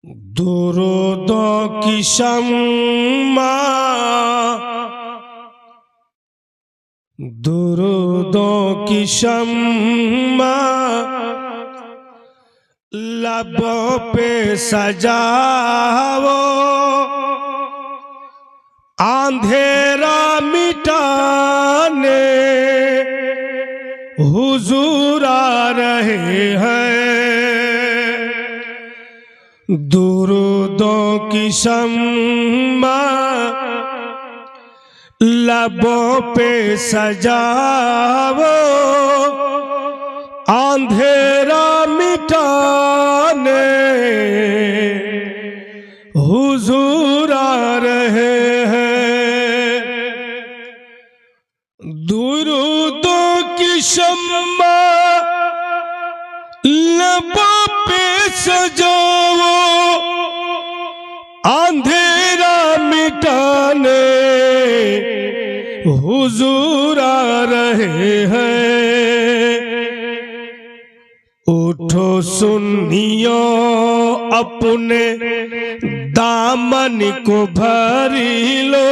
दुरूद की शम्मा दुरूद की शम्मा लबों पे सजाओ, अंधेरा मिटाने हुजूर आ रहे हैं। दुरूदों की शम्मा लबों पे सजाओ, अंधेरा मिटाने हुजूर आ रहे हैं। दुरूदों की शम्मा लबों पे सजाओ, अंधेरा मिटाने हुजूर आ रहे हैं। उठो सुन्नियों अपने दामन को भरी लो,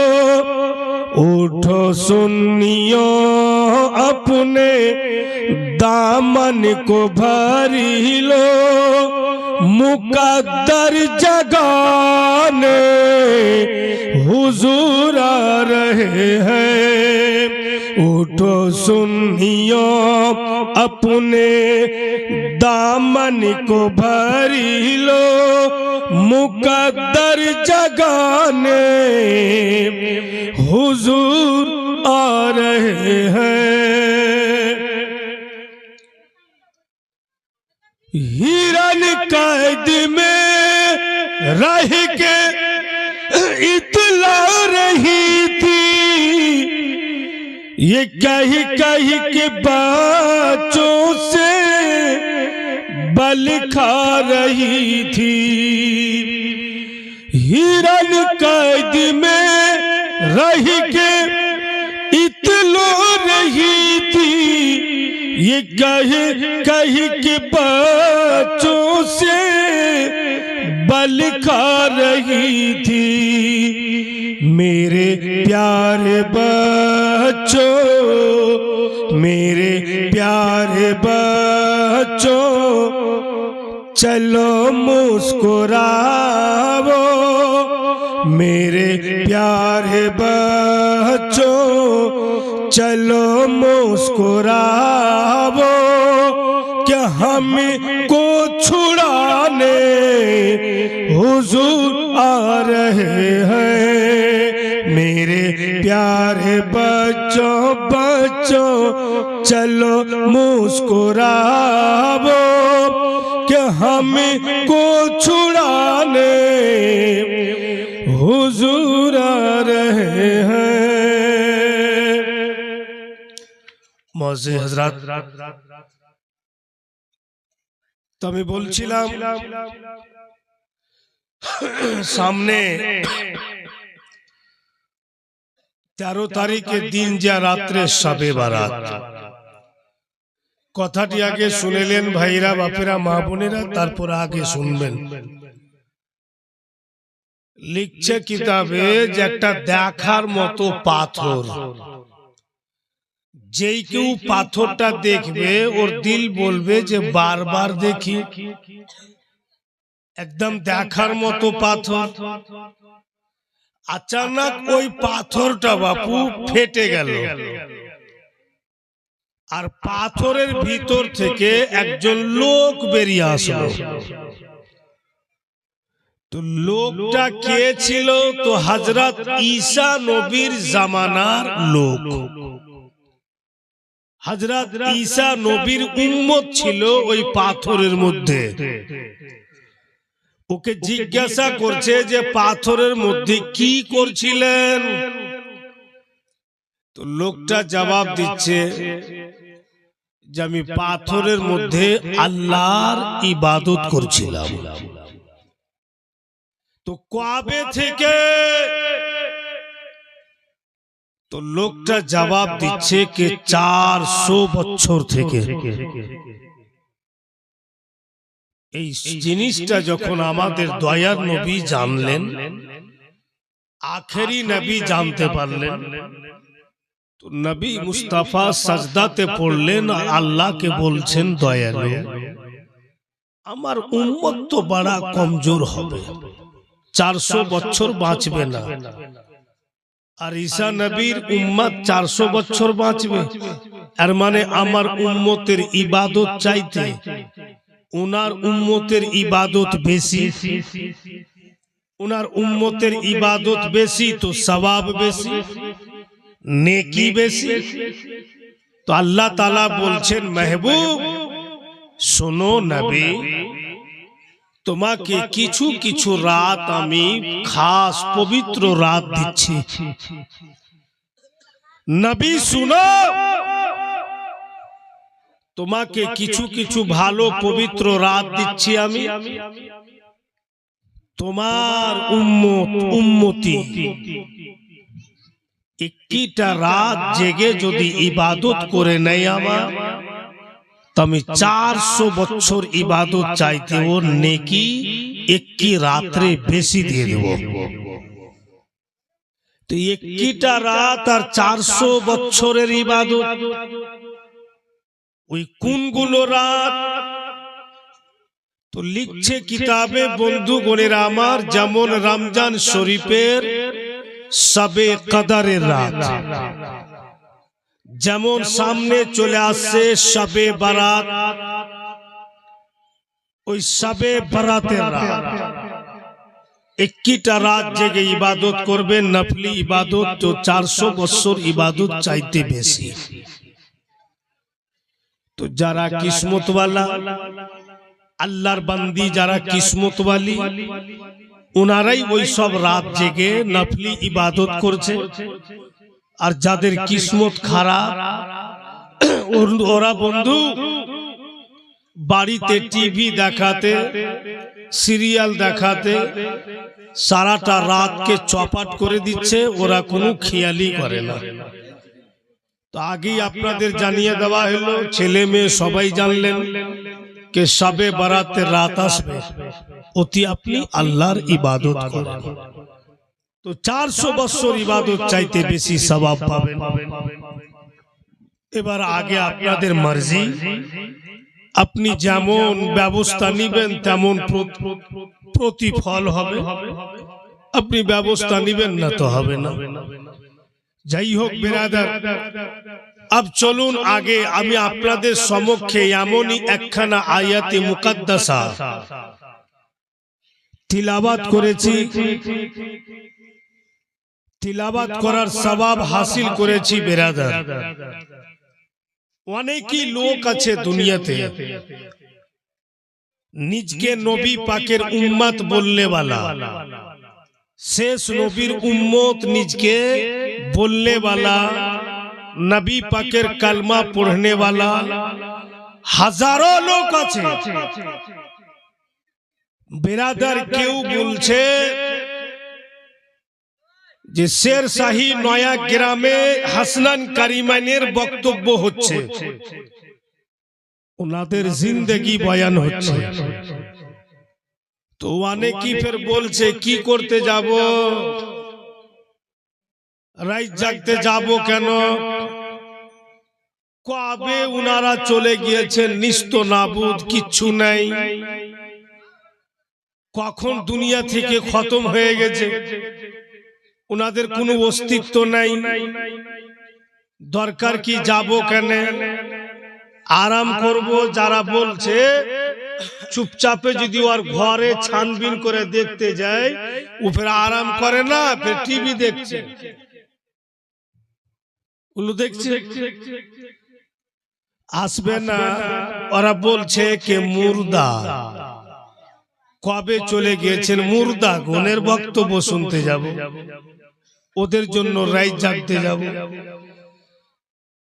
उठो सुन्नियों अपने दामन को भरी लो, मुकद्दर जगाने हुजूर आ रहे हैं। उठो सुन्नियों अपने दामन को भरी लो, मुकद्दर जगाने हुजूर आ रहे हैं। हिरन कैद में रह के इतला रही थी, ये कही कही के बच्चों से बल खा रही थी। हिरन कैद में रह के इतला रही थी, ये कही के बच्चों से बल खा रही थी। मेरे प्यारे बच्चों, मेरे प्यारे बच्चों, चलो मुस्कुराओ, मेरे प्यारे बच्चों, चलो मुस्कुराओ, क्या हमको छुड़ाने हुजूर आ रहे हैं। मेरे प्यारे बच्चों बच्चों, चलो मुस्कुराओ, क्या हमको छुड़ाने हुजूर आ रहे हैं। मौजे हजरात, तो আমি বলছিলাম সামনে 13 তারিখের দিন যা রাত্রে শবে বারাত, কথাটি আগে শুনলেন ভাইরা বাপেরা মা বোনেরা, তারপর আগে শুনবেন। লিখছে কিতাবে যে একটা দেখার মতো পাথর, যেই কেউ পাথরটা দেখবে ওর দিল বলবে যে বারবার দেখি। একদম দেখার মতো পাথর। আচানক ওই পাথরটা বাপু ফেটে গেল, আর পাথরের ভিতর থেকে একজন লোক বেরিয়ে আসলো। তো লোকটা কে ছিল? তো হযরত ঈসা নবীর জামানার লোক। হযরত ঈসা নবীর উম্মত ছিল ওই পাথরের মধ্যে। ওকে জিজ্ঞাসা করছে যে পাথরের মধ্যে কি করছিলেন? তো লোকটা জবাব দিচ্ছে যে আমি পাথরের মধ্যে আল্লাহর ইবাদত করছিলাম। তো কবে থেকে? তো লোকটা জবাব দিচ্ছে যে 400 বছর থেকে। এই জিনিসটা যখন আমাদের দয়ার নবী জানলেন, আখেরি নবী জানতে পারলেন, তো নবী মুস্তাফা সাজদাতে পড়লেন, আল্লাহকে বলছেন, দয়ালু আমার উম্মত তো বড় কমজোর হবে, 400 বছর বাঁচবে না। আর ঈসা নবীর উম্মত 400 বছর বাঁচবে। আর মানে আমার উম্মতের ইবাদত চাইতে উনার উম্মতের ইবাদত বেশি, উনার উম্মতের ইবাদত বেশি তো সওয়াব বেশি, নেকি বেশি। তো আল্লাহ তাআলা বলছেন, মেহবুব শোনো নবী, তোমাকে কিছু কিছু রাত আমি খাস পবিত্র রাত দিচ্ছি। নবী শুনো, তোমাকে কিছু কিছু ভালো পবিত্র রাত দিচ্ছি আমি। তোমার উম্মতি একটিটা রাত জেগে যদি ইবাদত করে নেয় আমার, তো আমি 400 বছর ইবাদত চাইতে ওর নেকি একটি রাত্রে বেশি দিয়ে দেব। তো একটিটা রাত আর 400 বছরের ইবাদত, ওই কোনগুলো রাত? তো লিখছে কিতাবে বন্ধুগণেরা আমার, যেমন রমজান শরীফের শবে কদরের রাত, যেমন সামনে চলে আসছে শবে বারাত, ওই শবে বারাতের রাত একটিটা রাত জেগে ইবাদত করবেন, নফলি ইবাদত, তো 400 বছর ইবাদত চাইতে বেশি। তো যারা কিসমতওয়ালা আল্লাহর বান্দি, যারা কিসমতওয়ালি, ওনারাই ওই সব রাত জেগে নফলি ইবাদত করছে। আর যাদের কিসমত খারাপ, ওরা বন্ধু বাড়িতে টিভি দেখাতে, সিরিয়াল দেখাতে সারাটা রাতকে চপাট করে দিচ্ছে, ওরা কোনো খেয়ালই করে না। তো আগেই আপনাদের জানিয়ে দেওয়া হলো, ছেলে মেয়ে সবাই জানলেন কে শবে বারাতের রাত আসবে, অতি আপনি আল্লাহর ইবাদত করেন, তো 400 বছর ইবাদত চাইতে বেশি সওয়াব পাবেন। এবার আগে আপনাদের মর্জি, আপনি যেমন ব্যবস্থা নিবেন তেমন প্রতিফল হবে। আপনি ব্যবস্থা নিবেন না তো হবে না। যাই হোক বেরাদার, আব চলুন আগে আমি আপনাদের সম্মুখে এমনই একখানা আয়াতে মুকাদ্দাসা তিলাওয়াত করেছি, তিলাওয়াত করার সওয়াব হাসিল করেছি বেরাদার। অনেকই লোক আছে দুনিয়াতে নিজকে নবী পাকের উম্মত বললে वाला, শেষ নবীর উম্মত নিজকে বলনে वाला, নবী পাকের কালমা পড়নে वाला হাজারো লোক আছে বেরাদার। কেউ বলছে যে শের শাহী নয়া গ্রামে হাসনান কারিমানের বক্তব্য হচ্ছে, ওনাদের জিন্দেগি বয়ান হচ্ছে। তো অনেকেই ফের বলছে কি করতে যাব, রাত জাগতে যাব কেন? কবে উনারা চলে গিয়েছেন, নিস্ত নাবুদ, কিচ্ছু নাই, কখন দুনিয়া থেকে খতম হয়ে গেছে, উনাদের কোনো অস্তিত্ব নাই, দরকার কি যাব কেন, আরাম করব। যারা বলছে চুপচাপে যদি ওর ঘরে ছানবিন করে দেখতে যায়, ও ফের আরাম করে না, ফের টিভি দেখছে, ওগুলো দেখছে, আসবে না। ওরা বলছে কে মুর্দা, কবে চলে গিয়েছেন, মুর্দা গুণের বক্তব্য শুনতে যাব, ওদের জন্য রাত জাগতে যাব।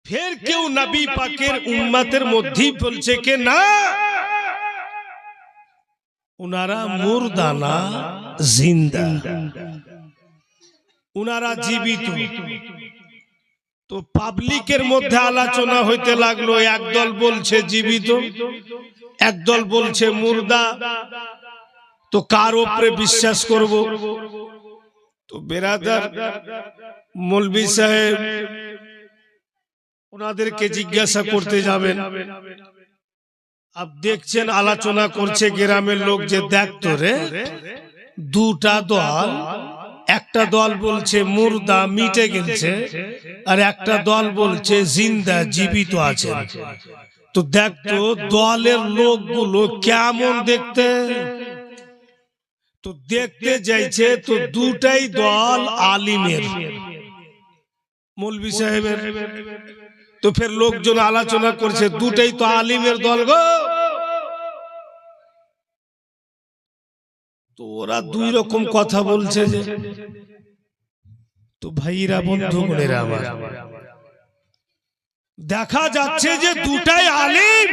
ফের কেউ নবী পাকের উম্মতের মধ্যেই বলছে কে না, উনারা মুর্দা না, জিন্দা, উনারা জীবিত। তো পাবলিকের মধ্যে আলোচনা হইতে লাগলো, একদল বলছে জীবিত, একদল বলছে মুর্দা, তো কার উপরে বিশ্বাস করব? তো বেরাদার মৌলভী সাহেব ওনাদেরকে জিজ্ঞাসা করতে যাবেন। আপ দেখছেন আলোচনা করছে গ্রামের লোক যে দেখতো রে দুটা দল, একটা দল বলছে মুর্দা মিটে গেছে আর একটা দল বলছে জিন্দা জীবিত আছে। তো দেখতো দলের লোকগুলো কেমন দেখতে, তো দেখতে যাইছে তো দুটাই দল আলিমের, মৌলভী সাহেবের। তো ফের লোকজন আলোচনা করছে দুটাই তো আলিমের দল গো। তো ওরা দুই রকম কথা বলছে যে, তো ভাইরা বন্ধু বোনেরা আমার, দেখা যাচ্ছে যে দুটাই আলিম,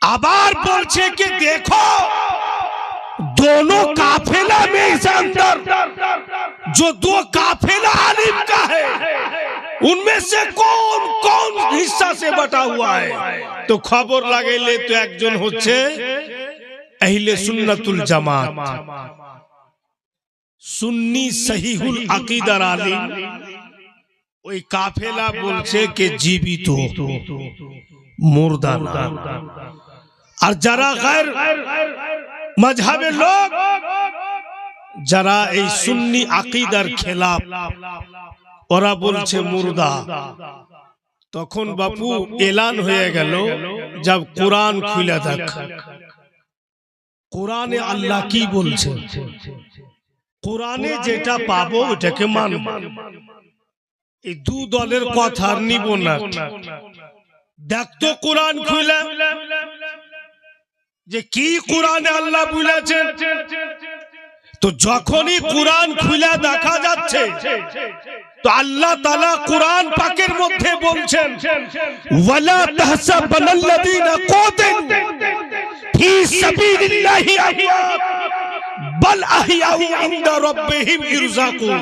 আবার বলছে कि देखो दोनों काफिला में इस अंदर जो दो काफिला आलिम का है उनमें से कौन कौन हिस्सा से बटा हुआ है। तो खबर लागाइले तो একজন হচ্ছে अहले सुन्नतुल जमात, सुन्नी सहीहुल अकीदार आलिम। ওই কাফেলা বলছে कि জীবিত মুর্দা না। আর যারা গায়র মাযহাবের লোক, যারা এই সুন্নি আকীদার খেলাফ, ওরা বলছে মুর্দা। তখন বাপু এলান হয়ে গেল, जब कुरान खुला देख কোরআনে আল্লাহ কি বলছে, কোরআনে যেটা পাবো ওটাকে মানব। এই দু দলের কথা নিব না। দেখতো কোরআন খুলে যে কি কোরআনে আল্লাহ বলেছেন। তো যখনই কোরআন খুলে দেখা যাচ্ছে তো আল্লাহ তাআলা কোরআন পাকের মধ্যে বলছেন ওয়ালা তাহসাবানাল্লাযীনা কুতিলু ফি সাবিলিল্লাহি আমওয়াত বাল আহইয়াউ ইনদা রাব্বিহিম ইরযাকুন।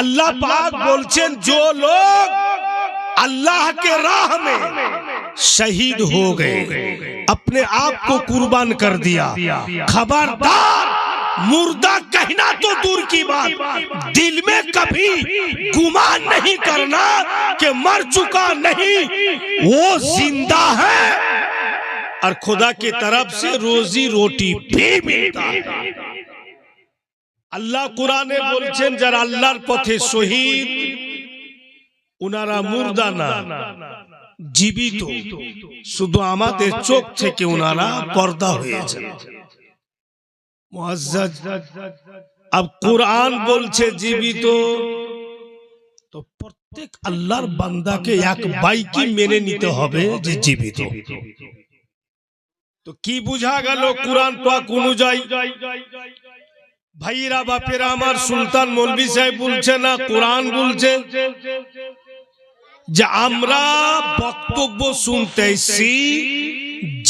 अल्लाह पाक बोलছেন जो लोग अल्लाह के राह में शहीद हो गए, अपने आप को कुर्बान कर दिया, खबरदार मुर्दा कहना तो दूर की बात, दिल में कभी गुमान नहीं करना कि मर चुका नहीं, वो जिंदा है और खुदा की तरफ से रोजी रोटी भी मिलता है। আল্লাহ কোরআনে বলছেন যারা আল্লাহর পথে শহীদ উনারা মুর্দা না, জীবিত, শুধু আমাদের চোখ থেকে উনারা পর্দা হয়েছে। মুআজ্জাজ अब कुरान বলছে জীবিত, তো প্রত্যেক আল্লাহর বান্দাকে এক বাইকি মেনে নিতে হবে যে জীবিত। তো কি বুঝা গেল কুরআন পাক অনুযায়ী? ভাইরা বাপেরা আমার, সুলতান মৌলভী সাহেব বলছে না, কোরআন বলছে যে আমরা বক্তব্য শুনতে এসেছি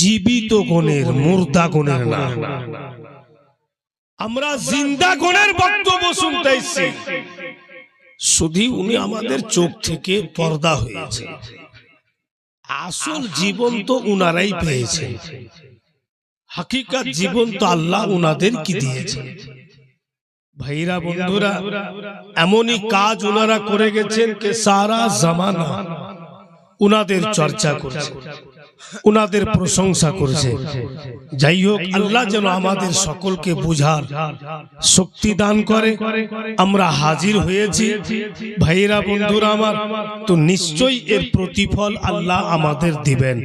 জীবিত গণের, মুর্দা গণের না। আমরা জিন্দা গণের বক্তব্য শুনতে এসেছি, শুধু উনি আমাদের চোখ থেকে পর্দা হয়েছে। আসল জীবন তো উনারাই পেয়েছে, হাকিকাত জীবন তো আল্লাহ উনাদের কি দিয়েছে। ভাইরা বন্ধুরা, এমনই কাজ ওনারা করে গেছেন যে সারা জামানা উনাদের চর্চা করছে, উনাদের প্রশংসা করছে। যাই হোক, আল্লাহ যেন আমাদের সকলকে বুঝার শক্তি দান করে। আমরা হাজির হয়েছি ভাইরা বন্ধুরা আমার, তো নিশ্চয়ই এর প্রতিফল আল্লাহ আমাদের দিবেন।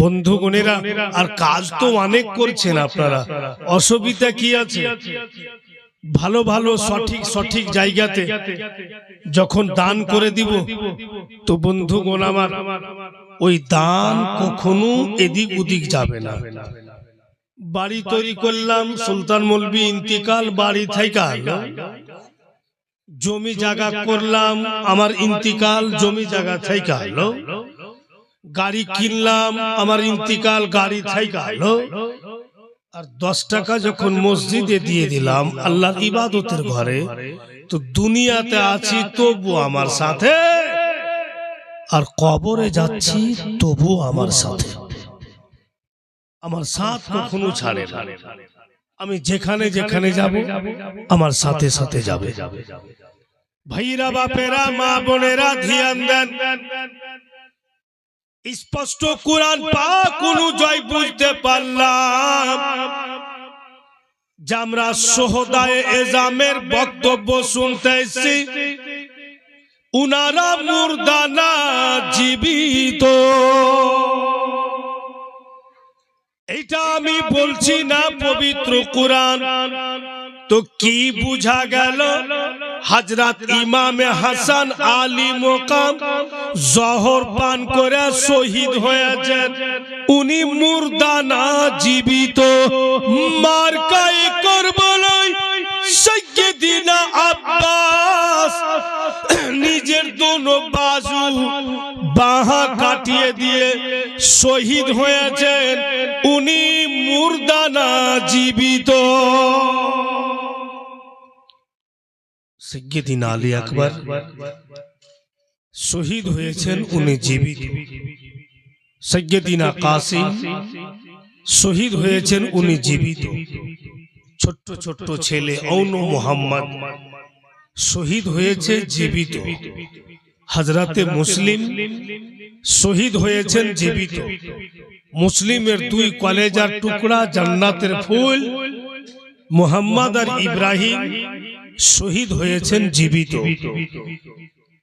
বন্ধুগণেরা, আর কাজ তো অনেক করছেন আপনারা, অসুবিধা কি আছে? ভালো ভালো সঠিক সঠিক জায়গাতে যখন দান করে দিব, তো বন্ধুগণ আমার, ওই দান কখনো এদিক ওদিক যাবে না। বাড়ি তৈরি করলাম, সুলতান মৌলভী ইন্তিকাল, বাড়ি থেকে হলো। জমি জায়গা করলাম, আমার ইন্তিকাল, জমি জায়গা থেকে হলো। গাড়ি কিনলাম, আমার ইন্তিকাল, গাড়ি থেকে হলো। আর 10 টাকা যখন মসজিদে দিয়ে দিলাম আল্লাহর ইবাদতের ঘরে, তো দুনিয়াতে আছি তবু আমার সাথে, আর কবরে যাচ্ছি তবু আমার সাথে। আমার সাথ কখনো ছাড়ে না। আমি যেখানে যেখানে যাব আমার সাথে সাথে যাবে। ভাইরা বাপেরা মা বোনেরা ধ্যান দেন, স্পষ্ট কোরআন পাক অনুযায়ী বুঝতে পারলাম যে আমরা সোহদায়ে এজামের বক্তব্য শুনতে এসেছি, উনারা মুর্দা না জীবিত। এটা আমি বলছি না, পবিত্র কোরআন। তো কি বুঝা গেল? হযরত ইমাম হাসান আলী মোকাম জহর পান করে শহীদ হয়েছেন, উনি মুর্দা না জীবিত। মার্কায়ে কারবালায় সাইয়্যিদিনা আব্বাস নিজের দোনো বাজু বাহা কাটিয়ে দিয়ে শহীদ হয়েছেন, উনি মুর্দা না জীবিত। সাইয়্যিদিনা আলী আকবর শহীদ হয়েছেন, উনি জীবিত। সাইয়্যিদিনা কাসিম শহীদ হয়েছেন, উনি জীবিত। ছোট্ট ছোট্ট ছেলে ঔনু মোহাম্মদ শহীদ হয়েছে, জীবিত। হযরতে মুসলিম শহীদ হয়েছেন, জীবিত। মুসলিমের দুই কলেজার টুকরা জান্নাতের ফুল মুহাম্মদ আর ইব্রাহিম শহীদ হয়েছেন, জীবিত।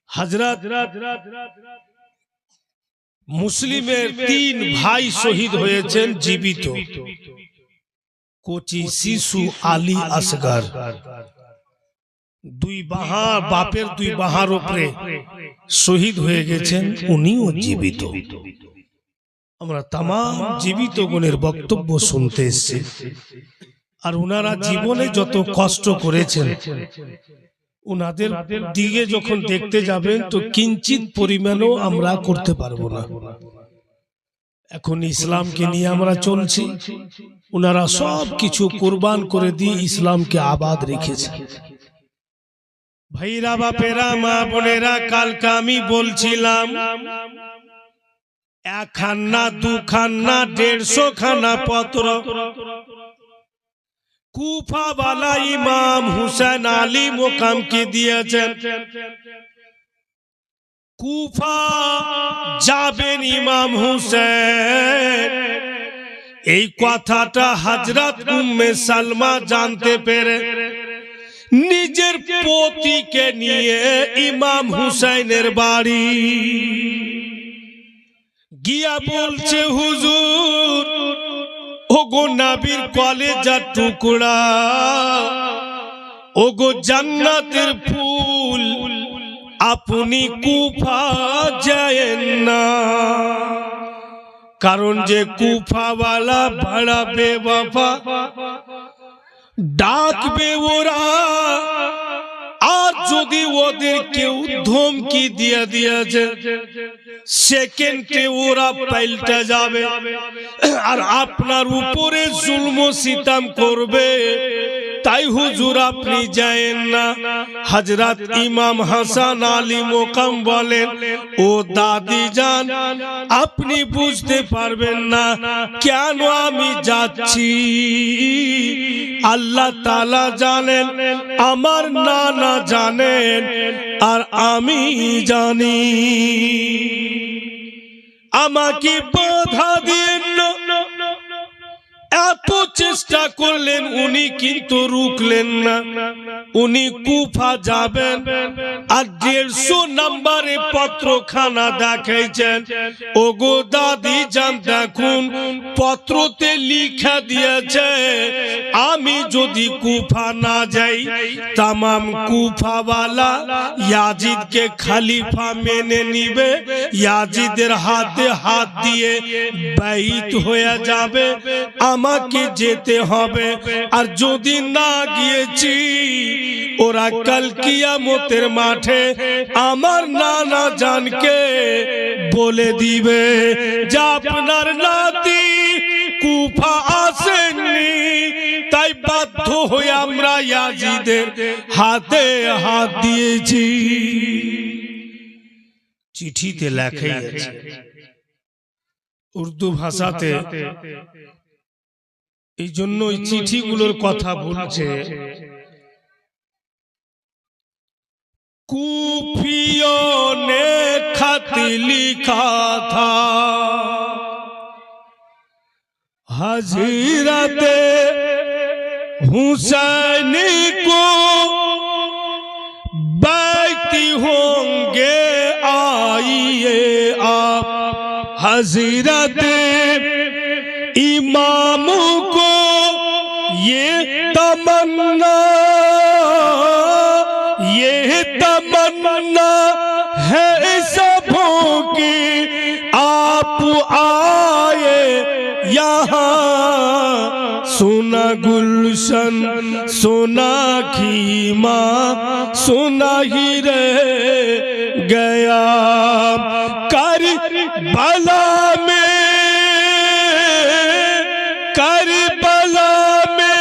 হযরত মুসলিমের তিন ভাই শহীদ হয়েছেন, জীবিত। কোচি শিশু আলী আসগর দুই বাহা, বাপের দুই বাহার উপরে শহীদ হয়ে গেছেন, উনিও জীবিত। আমরা তামাম জীবিত গণের বক্তব্য শুনতে এসেছি, আর ওনারা জীবনে যত কষ্ট করেছেন ওনাদের দিকে যখন দেখতে যাবেন তো কিঞ্চিত পরিমাণও আমরা করতে পারবো না। এখন ইসলামকে নিয়ে আমরা চলছি, ওনারা সব কিছু কুরবান করে দিয়ে ইসলামকে আবাদ রেখেছে। ভাইরা বাপেরা মা বোনেরা, কালকে আমি বলছিলাম একখানা দুখানা 150 খানা পত্র কুফাওয়ালা ইমাম হুসেন আলী মোকামকে দিয়েছেন। কুফা যাবেন ইমাম হুসেন, এই কথাটা হযরত উম্মে সালমা জানতে পেরে নিজের পতিকে নিয়ে ইমাম হুসাইনের বাড়ি গিয়া বলছে, হুজুর, ওগো নবীর কলেজার টুকরা, ওগো জান্নাতের ফুল, আপনি কুফা যায়েন না। কারণ যে কুফাওয়ালা বড় বেওয়াফা, ডাকবে ওরা, আর যদি ওদের কেউ ধমকি দিয়ে দিয়েছে সেকেন্ডে ওরা পাল্টে যাবে আর আপনার উপরে জুলম সিতাম করবে। তাই হুজুর আপনি যায়েন না। হযরত ইমাম হাসান আলী মোকাম বলেন, ও দাদি জান, আপনি বুঝতে পারবেন না কেন আমি যাচ্ছি। আল্লাহ তাআলা জানেন, আমার নানা জানেন, আর আমি জানি। আমাকে বাধা দিয়েন না। এত চেষ্টা করলেন উনি, কিন্তু রুকলেন না। উনি কুফা যাবেন আর 150 নম্বরে পত্রখানা দেখাইছেন। ওগো দাদি জান, দেখুন পত্রতে লিখা দিয়েছে, আমি যদি কুফা না যাই তামাম কুফাওয়ালা ইয়াজিদকে খলিফা মেনে নিবে, ইয়াজিদের হাতে হাত দিয়ে বাইত হয়ে যাবে, আমাকে যেতে হবে। আর যদি না গিয়েছি ওরা কাল কিয়ামতের মাঠে আমার নানা জানকে বলে দিবে যে আপনার নাতি কুফা আসেননি, তাই বাধ্য হয়ে আমরা ইয়াজিদের হাতে হাত দিয়েছি। চিঠিতে লেখাই আছে, উর্দু ভাষাতে এই জন্য ওই চিঠিগুলোর কথা বলছে। कूफियों ने खत लिखा था हजरत हुसैन को बैठी होंगे आइए आप हजरत इमाम को ये तमन्ना है सबों की आप आए यहाँ सुना गुलशन सुना खीमा सुना ही रह गया करबला में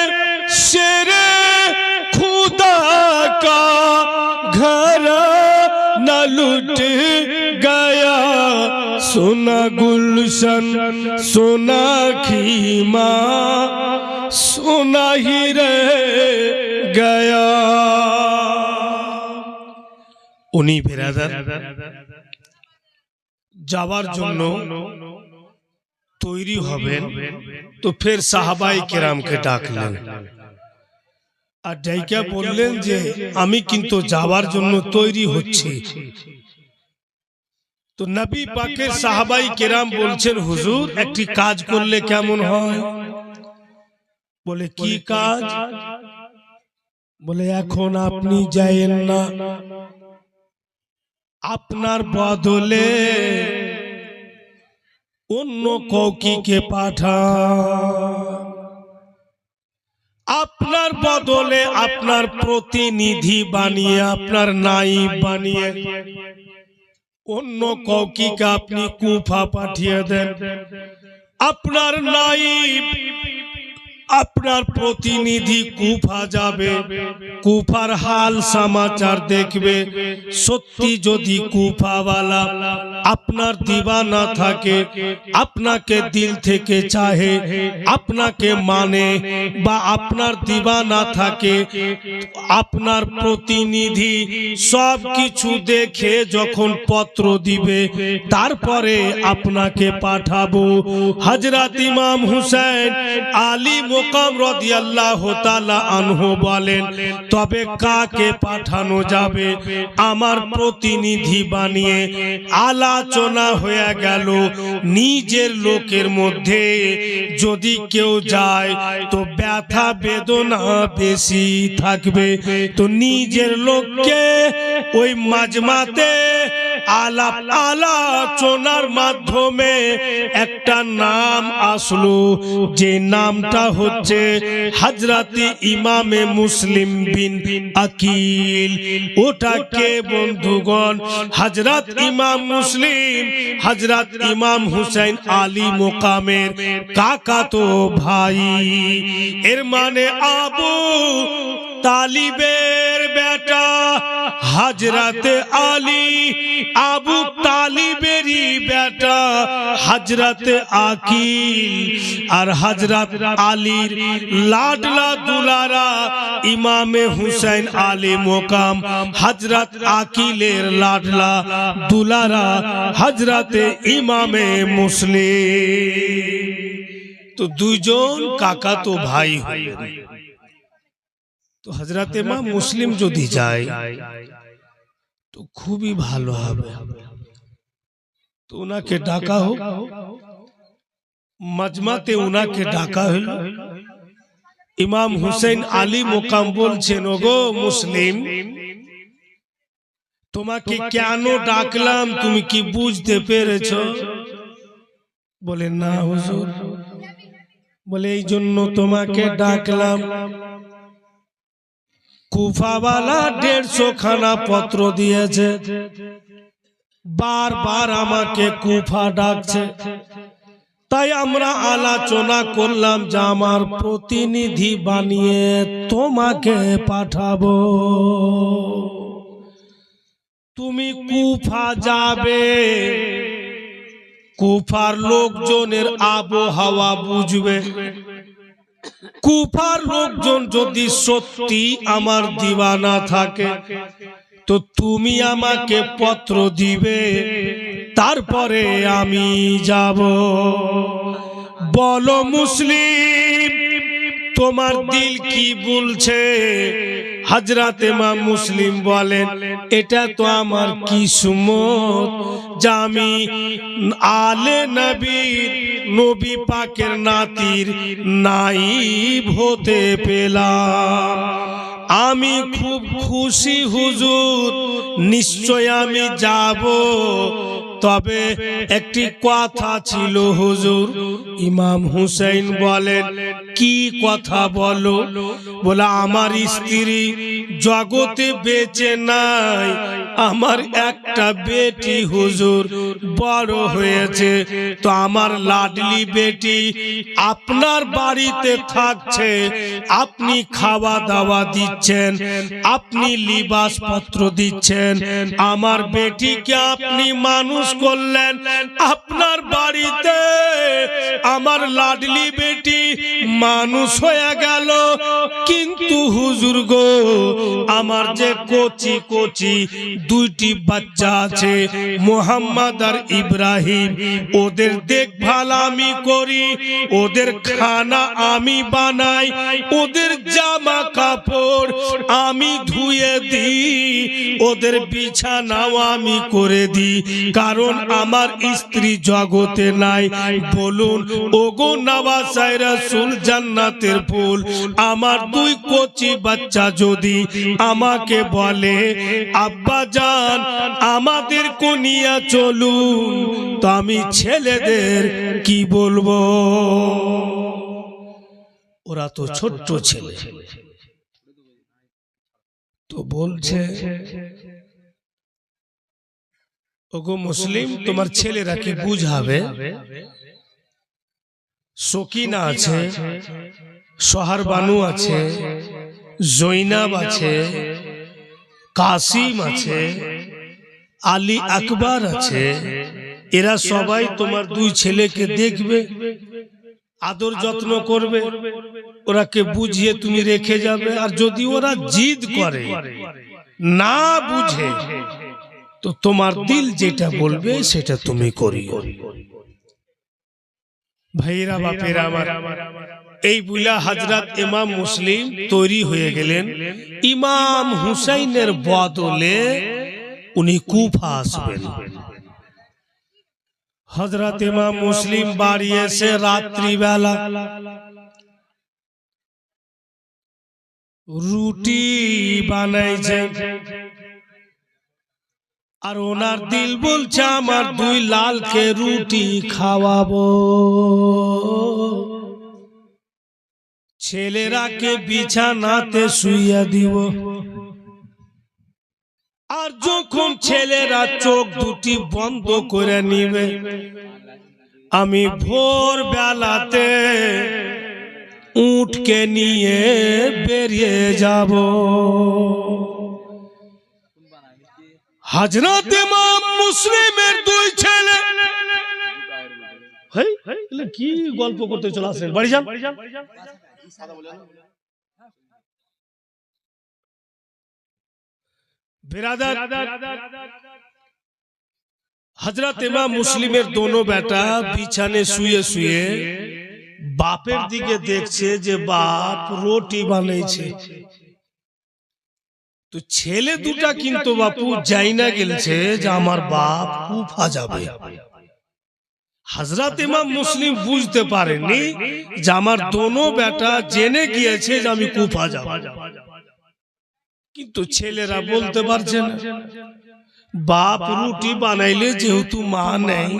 शेरे खुदा का घर न लुट गया सुना गुलशन सुना खीमा सुना ही रह गया। उन्हीं बिरादर যাওয়ার জন্য তৈরি হবেন, তো ফের সাহাবায়ে কেরামকে ডাকলেন আর ডাইকা বললেন যে আমি কিন্তু যাওয়ার জন্য তৈরি হচ্ছি। তো নবী পাকের সাহাবায়ে কেরাম বলছেন হুজুর একটি কাজ করলে কেমন হয়? বলে কি কাজ? বলে এখন আপনি যায়েন না, আপনার বদলে অন্য কাউকে পাঠান, আপনার বদলে আপনার প্রতিনিধি বানিয়ে আপনার নায়েব বানিয়ে অন্য কাউকে আপনি কুফা পাঠিয়ে দেন। আপনার নায়েব আপনার প্রতিনিধি কুফা যাবে, কুফার হাল সমাচার দেখবে। সত্যি যদি কুফাওয়ালা আপনার দিওয়ানা থাকে, আপনাকে দিল থেকে চাহে, আপনাকে মানে বা আপনার দিওয়ানা থাকে, আপনার প্রতিনিধি সব কিছু দেখে যখন পত্র দিবে তারপরে আপনাকে পাঠাবো। হযরত ইমাম হুসাইন আলী মুকাম রাদিয়াল্লাহু তাআলা আনহু বলেন তবে কাকে পাঠানো যাবে? আমার প্রতিনিধি বানিয়ে আলোচনা হয়ে গেল নিজের লোকের মধ্যে যদি কেউ যায় তো ব্যথা বেদনা বেশি থাকবে, তো নিজের লোককে ওই মাজমাতে আলোচনার মাধ্যমে একটা নাম আসলো, যে নামটা হচ্ছে হযরত ইমামে মুসলিম বিন আকিল। ওটাকে বন্ধুগণ হযরত ইমাম মুসলিম হযরত ইমাম হুসাইন আলী মুকামের কাকাতো ভাই, এর মানে আবু তালিবের বেটা হযরত আলী, আবু তালিবেরই বেটা হযরত আকিল, আর হযরত আলীর লাডলা দুলারা ইমামে হুসাইন আলী মুকাম, হযরত আকিলের লাডলা দুলারা হযরত ইমামে মুসলিম। তো দুইজন কাকাতো ভাই হলেন। তো হযরত ইমাম মুসলিম যদি যায় তো খুবই ভালো হবে। তো ওনাকে ডাকা হোক, মাজমাতে ওনাকে ডাকা হইল। ইমাম হুসাইন আলী মুকাম বলছেন ওগো মুসলিম, তোমাকে কেন ডাকলাম তুমি কি বুঝতে পেরেছো? বলে না হুজুর। বলে এই জন্য তোমাকে ডাকলাম, কুফাওয়ালা 150 খানা পত্র দিয়েছে, বারবার আমাকে কুফা ডাকছে, তাই আমরা আলোচনা করলাম যে আমার প্রতিনিধি বানিয়ে তোমাকে পাঠাবো। তুমি কুফা যাবে, কুফার লোকজনের আবহাওয়া বুঝবে, কুফার লোকজন যদি সত্যি আমার দিওয়ানা থাকে তো তুমি আমাকে পত্র দিবে, তারপরে আমি যাব। বলো মুসলিম, তোমার দিল কি বলছে? হযরত ইমাম মুসলিম বলেন, এটা তো আমার কিসমত যে আমি আলে নবীর, নবী পাকের নাতির নাইব হতে পেলাম। আমি খুব খুশি হুজুর, নিশ্চয় আমি যাব। তবে একটি কথা ছিল হুজুর। ইমাম হুসাইন বলেন, কি কথা বলো? বলে, আমার স্ত্রী জগতে বেঁচে নাই, আমার একটা বেটি হুজুর বড় হয়েছে, তো আমার লাডলি বেটি আপনার বাড়িতে থাকছে, আপনি খাওয়া দাওয়া দিচ্ছেন, আপনি লিবাস পত্র দিচ্ছেন, আমার বেটিকে আপনি মানুষ করলেন আপনার বাড়িতে, আমার লাডলি বেটি মানুষ হয়ে গেল। কিন্তু হুজুর গো, আমার যে কচি কচি দুইটি বাচ্চা আছে, মোহাম্মদ আর ইব্রাহিম, ওদের দেখভাল আমি করি, ওদের খানা আমি বানাই, ওদের জামা কাপড় আমি ধুয়ে দিই, ওদের বিছানাও আমি করে দিই, কারণ আমার স্ত্রী জগতে নাই। বলুন ওগো নওয়াসায়ে রাসূল, জান্নাতের ফুল, আমার দুই কচি বাচ্চা যদি আমাকে বলে, আব্বা জান আমাদের কোনিয়া চলুন, তো আমি ছেলেদের কি বলবো? ওরা তো ছোট্ট ছেলে, তো বলছে, ওগো মুসলিম, তোমার ছেলেরা কি বুঝাবে? সকিনা আছে, সোহার বানু আছে, জৈনাব আছে, কাসিম আছে, আলী আকবর আছে, এরা সবাই তোমার দুই ছেলেকে দেখবে, আদর যত্ন করবে, ওরাকে বুঝিয়ে তুমি রেখে যাবে। আর যদি ওরা জিদ করে, না বুঝে, তো তোমার দিল যেটা বলবে সেটা তুমি করিও। ভাইরা বাপেরা আমার, এই বুলা হযরত ইমাম মুসলিম তৈরি হয়ে গেলেন। ইমাম হুসাইনের বদলে উনি কুফা আসবেন। হযরত ইমাম মুসলিম বাড়ি এসে রাত্রিবেলা রুটি বানাইছে, আর ওনার দিল বলছে আমার দুই লালকে রুটি খাওয়াবো, ছেলেরাকে বিছানাতে শুইয়ে দিব। আর যখন ছেলেরা চোখ দুটি বন্ধ করে নিবে, আমি ভোর বেলাতে উটকে নিয়ে বেরিয়ে যাব। হযরত ইমাম মুসলিমের দুই ছেলে, কি গল্প করতে চলে আসেন, বাড়ি যান। बिरादर, हजरत इमाम मुस्लिमेर दोनों बेटा बिछाने शुए शुए बापेर दिके देखছে যে বাপ রুটি বানাইছে। তো ছেলে দুটা কিন্তু বাপু যাইনা গেলছে যে আমার বাপ কুফা যাবে। হযরত ইমাম মুসলিম বুঝতে পারেনি যে আমার দোনো বেটা জেনে গিয়েছে যে আমি কুফা যাব, কিন্তু ছেলেরা বলতে পারছে না। বাপ রুটি বানাইলে যেহেতু মা নেই,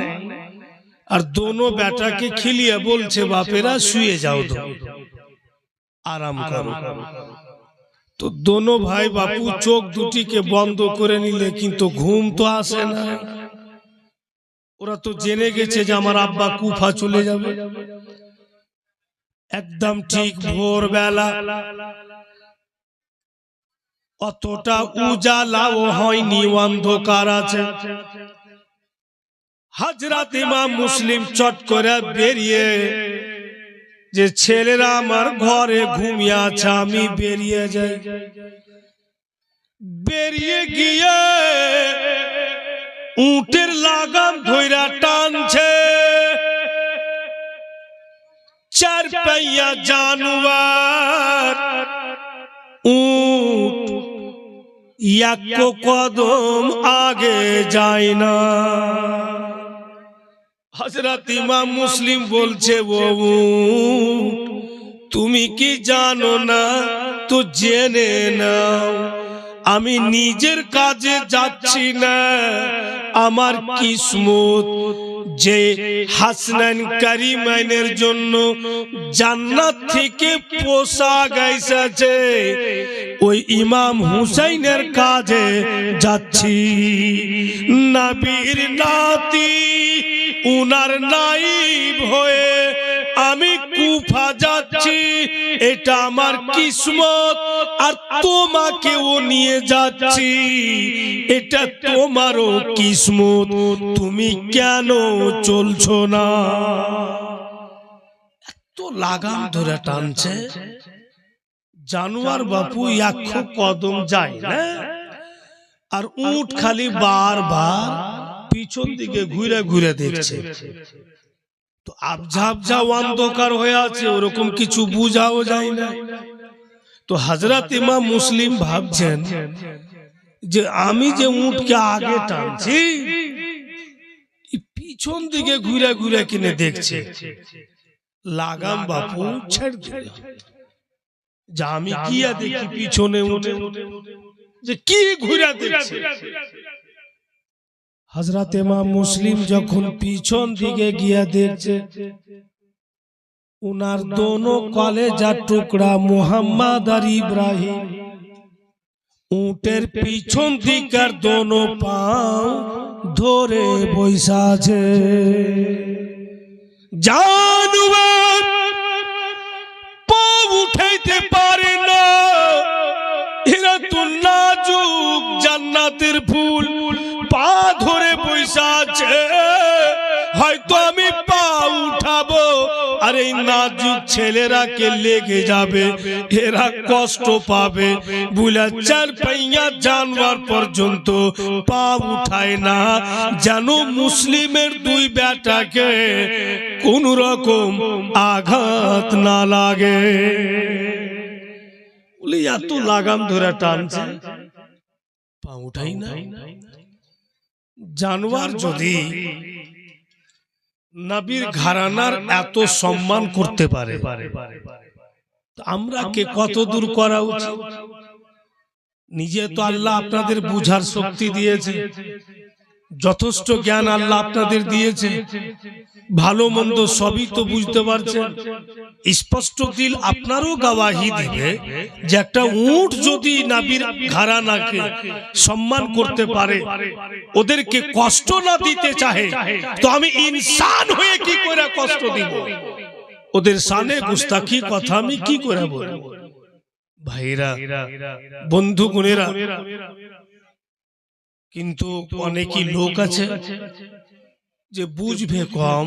আর দোনো বেটাকে খিলিয়ে বলছে বাপেরা শুয়ে যাও, তো আরাম করো। তো দোনো ভাই বাপু চোখ দুটিকে বন্ধ করে নিলে, কিন্তু ঘুম তো আসে না। ওরা তো জেনে গেছে যে আমার আব্বা কুফা চলে যাবে। একদম ঠিক ভোর বেলা, অতটা উজালাও হয়নি, অন্ধকার আছে। হযরত ইমাম মুসলিম চট করে বেরিয়ে যে ছেলেরা আমার ঘরে ঘুমিয়ে আছে, আমি বেরিয়ে যাই। বেরিয়ে গিয়ে উটের লাগাম ধইরা টানছে। চার পাইয়া জানোয়ার উট এক কদম আগে যায় না। হযরত ইমাম মুসলিম বলছে, ও তুমি কি জানো না? তো জেনে নাও, আমি নিজের কাজে যাচ্ছি না, আমার কিসমত যে হাসনাইন কারিমাইনের জন্য জান্নাত থেকে পোশাক আইসাছে, ওই ইমাম হুসাইনের কাজে যাচ্ছি। নবীর নাতি উনার নাইব হয়ে আমি কুফা যাচ্ছি, এটা আমার কিসমত। আর তোমাকেও নিয়ে যাচ্ছি, এটা তোমারও কিসমত। তুমি কেন চলছো না? এত লাগাম ধরে টানছে, জানোয়ার বাপু এক কদম যায় না, আর উট খালি বারবার পিছন দিকে ঘুরে ঘুরে দেখছে। তো আবঝা আবঝা অন্ধকার হয়ে আছে, ওরকম কিছু বুঝাও যায় না। তো হযরত ইমাম মুসলিম ভাবছেন যে আমি যে উটকে আগে টানছি, পিছন দিকে ঘুরে ঘুরে কিনে দেখছে। লাগাম বাপু ছেড়ে দিল, যা আমি গিয়া দেখি পিছনে উঠে যে কি ঘুরে দেখছে। হযরত ইমাম মুসলিম যখন পিছন দিকে গিয়া দেখছে, উনার দোনো কলেজার টুকরা মুহাম্মদ আর ইব্রাহিম উটের পিছন দিকের দোনো পাও ধরে বইসা আছে। জানোয়ার পা উঠাইতে পারে না, এরা তো নাজুক জান্নাতের ফুল, পা ধরে বইসা আছে। হয়তো আমি পা উঠাবো আর এই নাজুক ছেলেরা কে লেগে যাবে, এরা কষ্ট পাবে। বুলা চার পাইয়া জানোয়ার পর্যন্ত পা উঠায় না, যেন মুসলিমের দুই বেটাকে কোন রকম আঘাত না লাগে। বলে এত লাগাম ধরে টানছে, পা উঠাই না। জানোয়ার যদি নবীর ঘরানার এত সম্মান করতে পারে, আমরা কে কত দূর করা উচিত? নিজে তো আল্লাহ আপনাদের বুঝার শক্তি দিয়েছে, যথেষ্ট জ্ঞান আল্লাহ আপনাদের দিয়েছে, ভালো মন্দ সবই তো বুঝতে পারছেন। স্পষ্ট দিল আপনারও গওয়াহি দিবে যে একটা উট যদি নবীর ঘরানাকে সম্মান করতে পারে, ওদেরকে কষ্ট না দিতে চাহে, তো আমি ইনসান হয়ে কি করে কষ্ট দিব? ওদের শানে গুস্তাখি কথা আমি কি করে বলবো? ভাইরা, বন্ধু গুণেরা, কিন্তু অনেকই লোক আছে যে বুঝবে কম।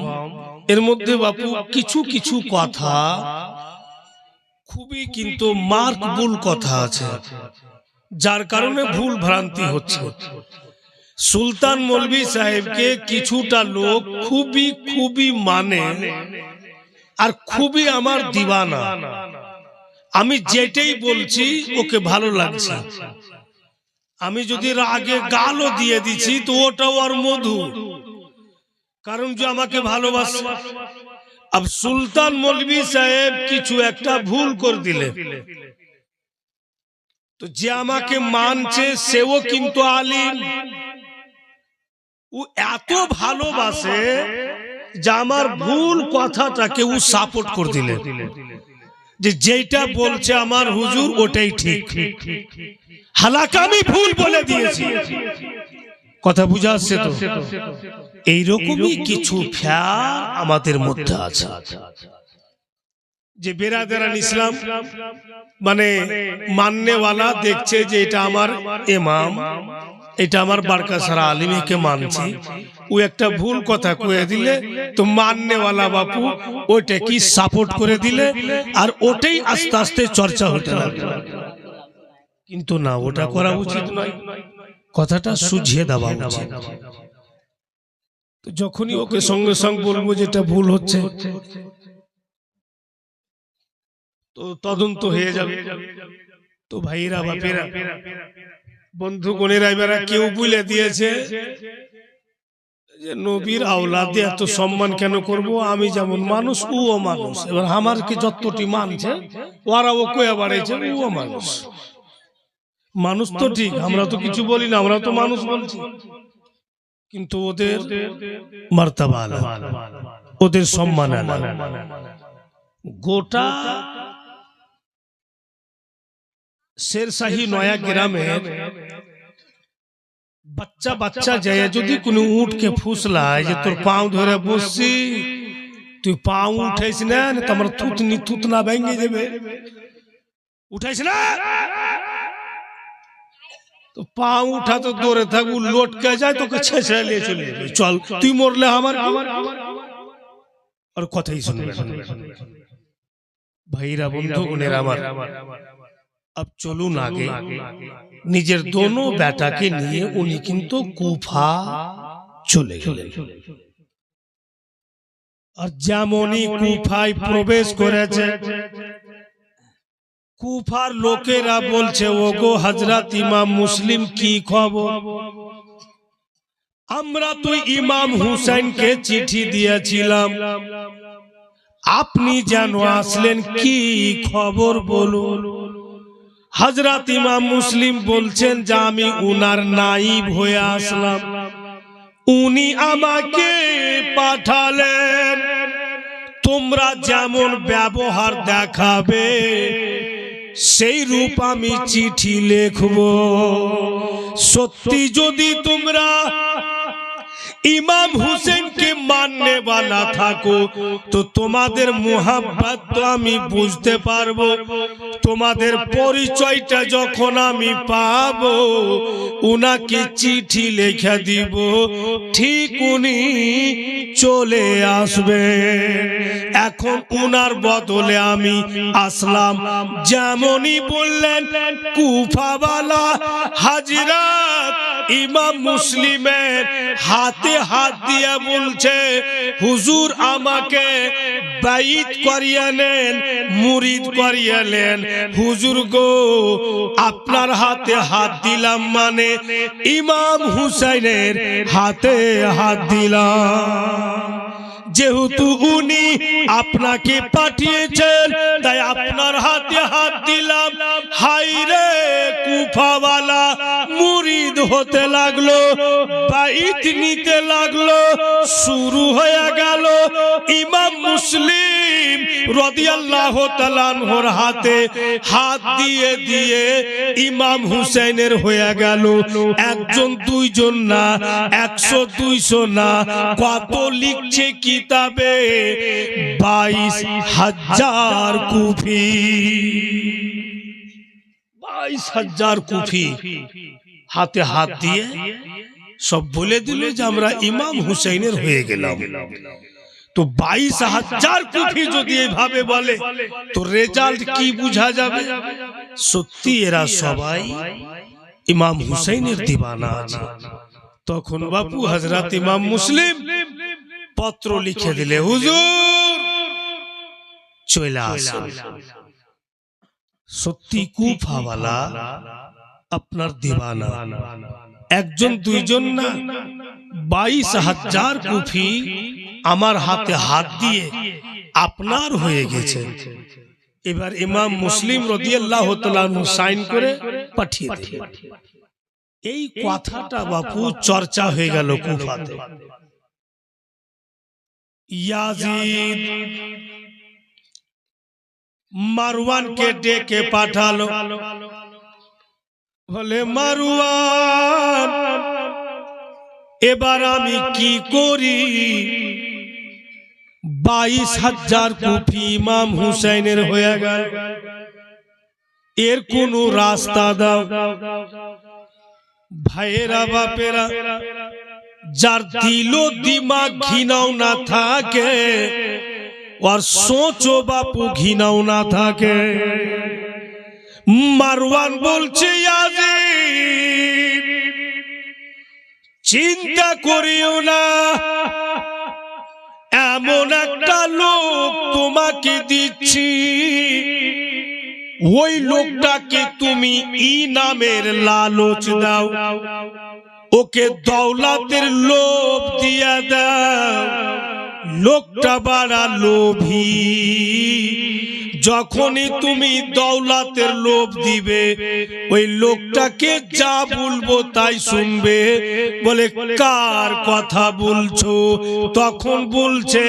এর মধ্যে বাপু কিছু কিছু কথা খুবই কিন্তু মার্কবুল কথা আছে, যার কারণে ভুল ভ্রান্তি হচ্ছে। সুলতান মৌলভী সাহেবকে কিছুটা লোক খুবই খুবই মানে, আর খুবই আমার দিওয়ানা। আমি যেটাই বলছি ওকে ভালো লাগছে। আমি যদি রাগে গালও দিয়ে দিচ্ছি তো ওটাও আর মধু, কারণ যে আমাকে ভালোবাসে। अब সুলতান মৌলভী সাহেব কিছু একটা ভুল করে দিলে, তো যে আমাকে মানছে সেও কিন্তু আলিম, ও এত ভালোবাসে যে আমার ভুল কথাটাকে ও সাপোর্ট করে দিলে, যে যেটা বলছে আমার হুজুর ওটাই ঠিক, হালাকা আমি ভুল বলে দিয়েছি। কথা বুঝা আসছে তো? এইরকমই কিছু ফ্যাল আমাদের মধ্যে আছে, যে বেরাদারান ইসলাম মানে মাননেওয়ালা দেখছে যে এটা আমার ইমাম, এটা আমার বারকা সারা আলিমীকে মানছি, ও একটা ভুল কথা কয়ে দিলে তো মাননেওয়ালা বাপু ওইটা কি সাপোর্ট করে দিলে আর ওটাই আস্তে আস্তে চর্চা হতে লাগলো। কিন্তু না, ওটা করা উচিত নয়, কথাটা সুঝিয়ে দেওয়া উচিত। যখনই ওকে সঙ্গে সঙ্গে বলবো যেটা ভুল হচ্ছে তো তদন্ত হয়ে যাবে। তো ভাইরা বাপেরা বন্ধুগণেরা এবারে কেউ বলে দিয়েছে যে নবীর আওলাদে এত সম্মান কেন করব, আমি যেমন মানুষ ও মানুষ। এবার আমারকে যতটি মানছে ওরাও কয়ে বাড়াইছে ও মানুষ। মানুষ তো ঠিক, আমরা তো কিছু বলি না, আমরা তো মানুষ বলছি, কিন্তু ওদের মার্তাবা আলাদা, ওদের সম্মান আলাদা। গোটা শেরশাহী নয়া গ্রামের বাচ্চা বাচ্চা যায় যদি কোনো উঠকে ফুসলায় যে তোর পাও ধরে বসছি, তুই পাও উঠাইস না তোমার থুতনা ভেঙে যাবে, উঠাইস না তো পা উঠা তো দৌড়ে থাকবো, লটকে যায় তোকে ছেঁচড়ে নিয়ে চলে যাবে। চল তুই মরলে আমার আর কথাই শুনবে। ভাইরা বন্ধুগণের আমার, अब চলুন আগে। নিজের দোনো বেটাকে নিয়ে উনি কিন্তু কুফা চলে গেলেন। আর যেমনই কুফায় প্রবেশ করেছে, কুফার লোকেরা বলছে ওগো হযরত ইমাম মুসলিম কি খবর? আমরা তো ইমাম হুসাইনকে চিঠি দিয়েছিলাম, আপনি যেন আসলেন, কি খবর বলুন। হযরত ইমাম মুসলিম বলছেন যে আমি উনার নাইব হয়ে আসলাম, উনি আমাকে পাঠালেন তোমরা যেমন ব্যবহার দেখাবে সেই রূপ আমি চিঠি লিখব। সত্যি যদি তোমরা ইমাম হুসেনকে মাননে বানা থাকো তো তোমাদের মুহাব্বত তো আমি বুঝতে পারবো, তোমাদের পরিচয়টা যখন আমি পাবো উনাকে চিঠি লিখে দিব, ঠিক উনি চলে আসবে। এখন উনার বদলে আমি আসলাম। যেমনই বললেন কুফাওয়ালা হাজরাত ইমাম মুসলিমের হাতে হাত দিয়া বলছে হুজুর আমাকে বাইত করিয়ে নেন, মুরিদ করিয়ে নেন। হুজুর গো আপনার হাতে হাত দিলাম মানে ইমাম হুসাইনের হাতে হাত দিলাম। যেহেতু উনি আপনাকে পাঠিয়েছেন তাই আপনার হাতে হাত দিলাম। হায়রে কুফাওয়ালা মুরিদ হতে লাগলো, বাইত নিতে লাগলো, শুরু হয়ে গেল। ইমাম মুসলিম রাদিয়াল্লাহু তাআলা আনহুর হাতে হাত দিয়ে দিয়ে ইমাম হুসাইনের হয়ে গেল একজন দুইজন না, 100-200 না, কত লিখছে কিতাবে 22,000 কুফি, 22,000 কুফি হাতে হাত দিয়ে সব বলে দিল যে আমরা ইমাম হুসাইনের হয়ে গেলাম। তো 22,000 কুফি যদি এইভাবে বলে তো রেজাল্ট কি বোঝা যাবে? সত্যি এরা সবাই ইমাম হুসাইনের দিওয়ানা আছে। তখন বাপু হযরত ইমাম মুসলিম পত্র লিখে দিলে হুজুর চলে আসেন। সত্যি কুফাওয়ালা আপনার দিওয়ানা, একজন দুইজন না, 22,000 কুফি আমার হাতে হাত দিয়ে আপনার হয়ে গেছে। এবার ইমাম মুসলিম রাদিয়াল্লাহু তাআলা সাইন করে পাঠিয়ে দিলেন। এই কথাটা বাপু চর্চা হয়ে গেল কুফাতে। ইয়াজিদ মারওয়ানকে ডেকে পাঠালো, বলে মারওয়ান এবার আমি কি করি? 22,000 কুফি ইমাম হুসাইনের হয়ে গেল, এর কোন রাস্তা দাও। ভাইয়েরা বাপেরা, যার দিল দিমাগ ঘৃণাও না থাকে, আর সোচো বাপু ঘৃণাও না থাকে। মারওয়ান বলছে ইয়াজিদ, চিন্তা করিও না, এমন একটা লোক তোমাকে দিচ্ছি, ওই লোকটাকে তুমি ইনামের লালচ দাও, ওকে দৌলতের লোভ দিয়া দাও। লোকটা বড় লোভী, যখনই তুমি দৌলতের লোভ দিবে, ওই লোকটাকে যা বলবো তাই শুনবে। বলে কার কথা বলছো? তখন বলছে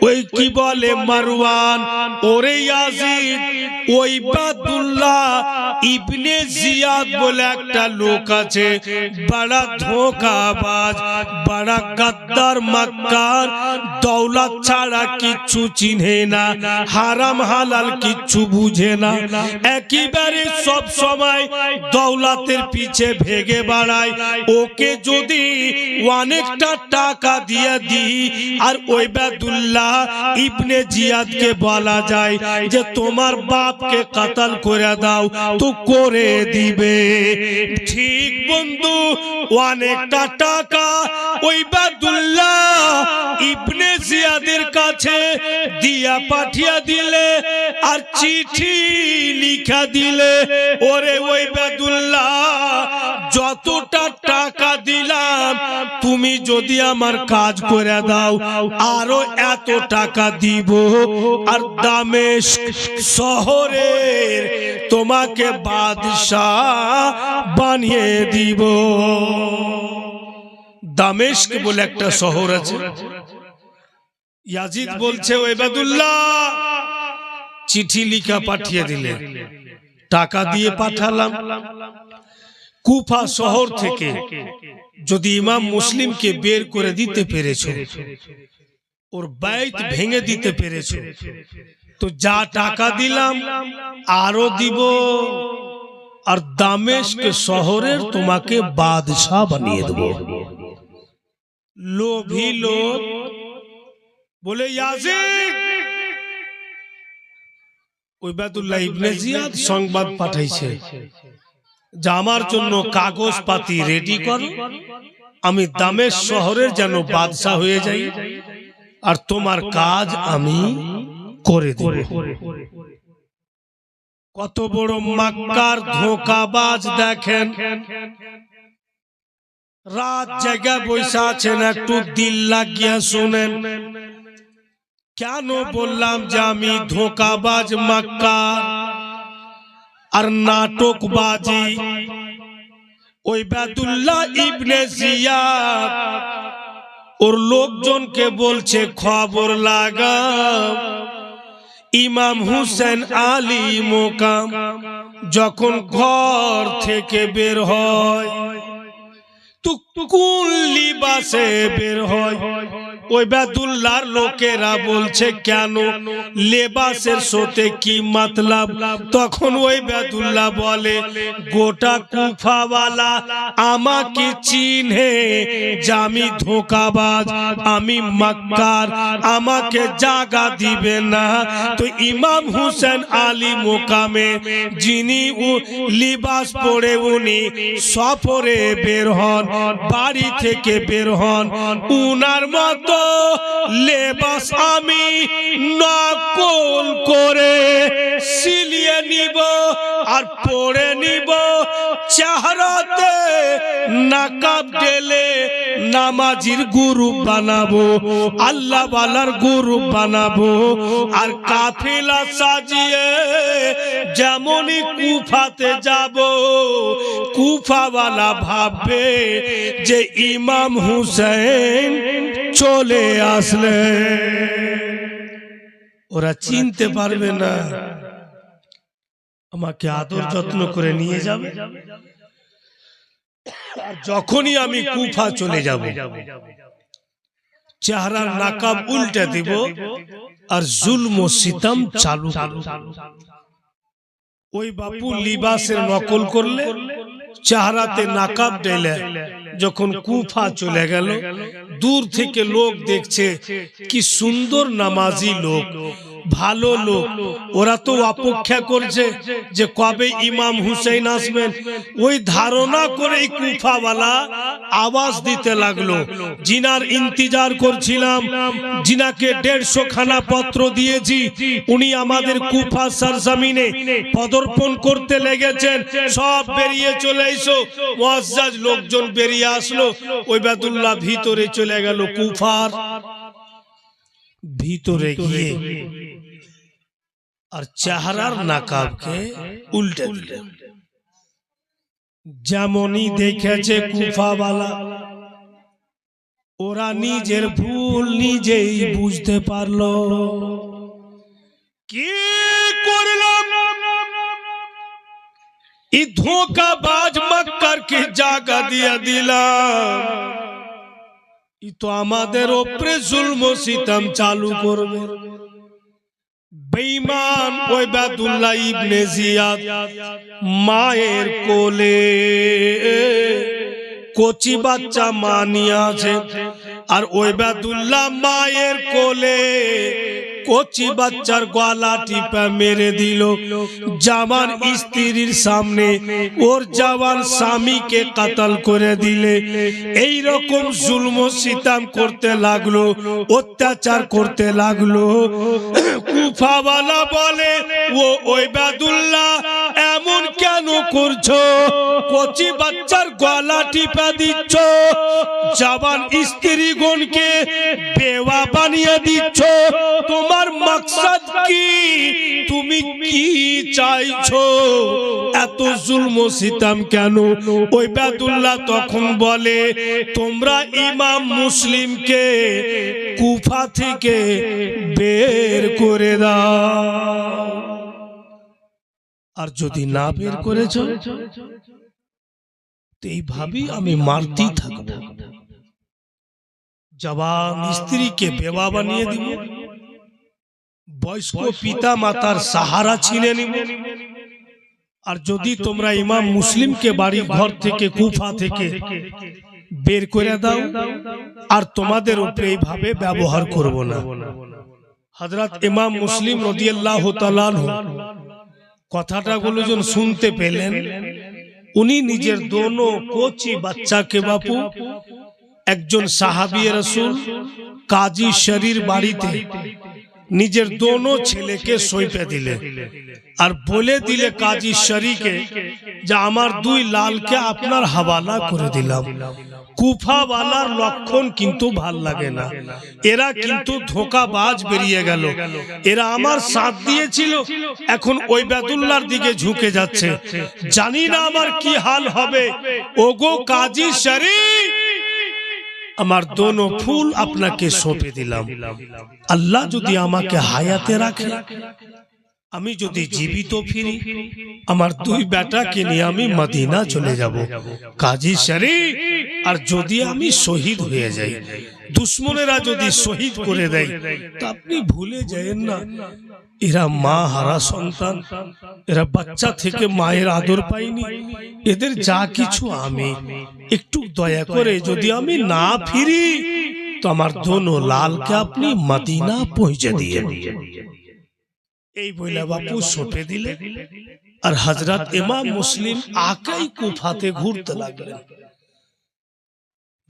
ওই কি বলে মারওয়ান, ওরে ইয়াজিদ, ওই বাদুল্লাহ ইবনে জিয়াদ বলে একটা লোক আছে, বড় ধোঁকাবাজ, বড় গাদ্দার, মক্কার, দৌলত ছাড়া কিচ্ছু চিনে না, হারাম হালাল কিচ্ছু বুঝে না, একেবারে সব সময় দৌলতের পিছে ভেগে বেড়ায়। ওকে যদি অনেকটা টাকা দিয়ে দিই, আর ওই বাদুল্লাহ ইবনে জিয়াদকে বলা যায় যে তোমার বাপকে কতল করে দাও, তো করে দিবে। ঠিক বন্ধু, অনেকটা টাকা ওই বাদুল্লাহ ইবনে জিয়াদের কাছে দিয়া পাঠিয়ে দিলে, আর চিঠি লিখা দিলে, ওরে ওই বাদুল্লাহ, যতটা টাকা দিলাম তুমি যদি আমার কাজ করে দাও, আরো এত টাকা দিব, আর দামেস্ক শহরের তোমাকে বাদশাহ বানিয়ে দিব। দামেস্ক বলে একটা শহর আছে। ইয়াজিদ বলছে ওই বাদুল্লাহ চিঠি লিখা পাঠিয়ে দিলে, টাকা দিয়ে পাঠালাম, কুফা শহর থেকে যদি ইমাম মুসলিমকে বের করে দিতে পেরেছো, ওর বাইত ভেঙে দিতে পেরেছো, তো যা টাকা দিলাম আরো দিব, আর দামেস্ক শহরের তোমাকে বাদশাহ বানিয়ে দেব। লোভী লোক বলে ইয়াজিদ, ওই বাদুল্লাহ ইবনে জিয়াদ সংবাদ পাঠাইছে যে আমার জন্য কাগজ পাতি রেডি করো, আমি দামেস্ক শহরের যেন বাদশাহ হয়ে যাই, আর তোমার কাজ আমি করে দেব। কত বড় মক্কার ধোঁকাবাজ দেখেন, রাত জায়গা বৈশা আছেন, একটু দিল লাগিয়া শুনেন। কেন বললাম যে আমি ধোঁকাবাজ মক্কার আর নাটকবাজি? ওই বাদুল্লাহ ইবনে জিয়াদ ওর লোকজনকে বলছে খবর লাগাও, ইমাম হুসেন আলী মোকাম যখন ঘর থেকে বের হয়, তো কোন লিবাসে বের হয়? ওই বাদুল্লাহর লোকেরা বলছে কেন, লেবাসের সাথে কি মতলব? তখন ওই বাদুল্লাহ বলে গোটা কুফাওয়ালা আমাকে চিনে যে আমি ধোঁকাবাজ, আমি মক্কার, আমাকে জাগা দিবে না। তো ইমাম হুসেন আলী মোকামে যিনি লিবাস পরে উনি সফরে বের হন, বাড়ি থেকে বের হন, উনার মতো লেবাস আমি নকল করে সিলিয়ে নিব আর পরে নিব, চেহারাতে নাকাব ঢেলে নামাজির গুরু বানাবো, আল্লাহ ওয়ালার গুরু বানাবো, আর কাফেলা সাজিয়ে যেমনই কুফাতে যাব, কুফাওয়ালা ভাববে যে ইমাম হুসেন চলে আসলে, ওরা চিনতে পারবে না, আমাকে আদর যত্ন করে নিয়ে যাবে। আর যখনই আমি কুফা চলে যাব, চেহারার নাকাব উল্টে দিব আর জুলম ও সিতম চালু। ওই বাপু লিবাসের নকল করলে চেহারাতে নাকাব ঢেলে যখন কুফা চলে গেল, দূর থেকে লোক দেখছে কি সুন্দর নামাজি লোক, ভালো লোক। ওরা তো অপেক্ষা করছে যে কবে ইমাম হুসেন আসবেন। ওই ধারণা করে কুফাওয়ালা আওয়াজ দিতে লাগলো, জিনার ইন্তজার করছিলাম, জিনাকে 150 খানা পত্র দিয়েছি, উনি আমাদের কুফা সরজমিনে পদার্পণ করতে লেগেছেন, সব বেরিয়ে চলে এসো। মুআজ্জাজ লোকজন বেরিয়ে আসলো, ওবায়দুল্লাহ ভিতরে চলে গেল, কুফার ভিতরে গিয়ে আর চেহারার নাকাবকে উল্টে দিলেন। যেমনই দেখেছে কুফাওয়ালা, ওরা নিজের ভুল নিজেই বুঝতে পারলো। কি করলাম, এই ধোঁকাবাজ মক্কারকে জায়গা দিয়ে দিলাম, ই তো আমাদের উপরে জুলম সিতম চালু করবে। বেঈমান ওবায়দুল্লাহ ইবনে জিয়াদ মায়ের কোলে কচি বাচ্চা মা নিয়ে আছে, আর ওবায়দুল্লাহ মায়ের কোলে কচি বাচ্চার গলা টিপা মেরে দিল। জামান স্ত্রীর সামনে ওর জওয়ান স্বামীকে কতল করে দিলে। এই রকম জুলম সিতম করতে লাগলো, অত্যাচার করতে লাগলো। কুফাওয়ালা বলে, ও ওবায়দুল্লাহ এমন কেন করছো? কচি বাচ্চার গলা টিপা দিচ্ছ, জওয়ান স্ত্রীগণকে বেওয়া বানিয়ে দিচ্ছ, তোমার মাকসাদ কি? তুমি কি চাইছো? এত জুলম সিতম কেন? ওবায়দুল্লাহ তখন বলে, তোমরা ইমাম মুসলিমকে কুফা থেকে বের করে দাও, আর যদি না বের করেছো তো এইভাবেই আমি মারতেই থাকবো। জওয়ান স্ত্রীকে বেওয়া বানিয়ে দিব, বয়স্ক পিতা মাতার সাহারা ছিনে নিব। আর যদি তোমরা ইমাম মুসলিমকে বাড়ি ঘর থেকে কুফা থেকে বের করে দাও, আর তোমাদের উপরে এইভাবে ব্যবহার করব না। হযরত ইমাম মুসলিম রাদিয়াল্লাহু তাআলা কথাটা গুলো যখন শুনতে পেলেন, উনি নিজের দোনো কোচি বাচ্চাকে বাপু একজন সাহাবী রাসূল কাজী শরীর বাড়িতে নিজের দোনো ছেলেকে সঁপে দিলে, আর বলে দিলে কাজী শরীকে যে আমার দুই লালকে আপনার হাওয়ালা করে দিলাম। কুফাওয়ালার লক্ষণ কিন্তু ভাল লাগে না, এরা কিন্তু ধোঁকাবাজ বেরিয়ে গেল। এরা আমার সাথ দিয়েছিল, এখন ওবায়দুল্লাহর দিকে ঝুঁকে যাচ্ছে, জানি না আমার কি হাল হবে। ওগো কাজী শরীফ, আমার দোনো ফুল আপনাকে সঁপে দিলাম। আল্লাহ যদি আমাকে হায়াতে রাখে, আমি যদি জীবিত ফিরি, আমার দুই বেটাকে নিয়ে আমি মদিনা চলে যাব কাজী শরীফ। আর যদি আমি শহীদ হয়ে যাই, দুশ্মনেরা যদি শহীদ করে দেয়, তা আপনি ভুলে যাবেন না এরা মা হারা সন্তান, এরা বাচ্চা থেকে মায়ের আদর পায়নি, এদের যা কিছু আমি। একটু দয়া করে যদি আমি না ফিরি, তো আমার দোনো লালকে আপনি মদিনা পৌঁছে দিয়ে। এই বইলা বাপু সঁপে দিলে, আর হযরত ইমাম মুসলিম আকাই কুফাতে ঘুরতে লাগলেন।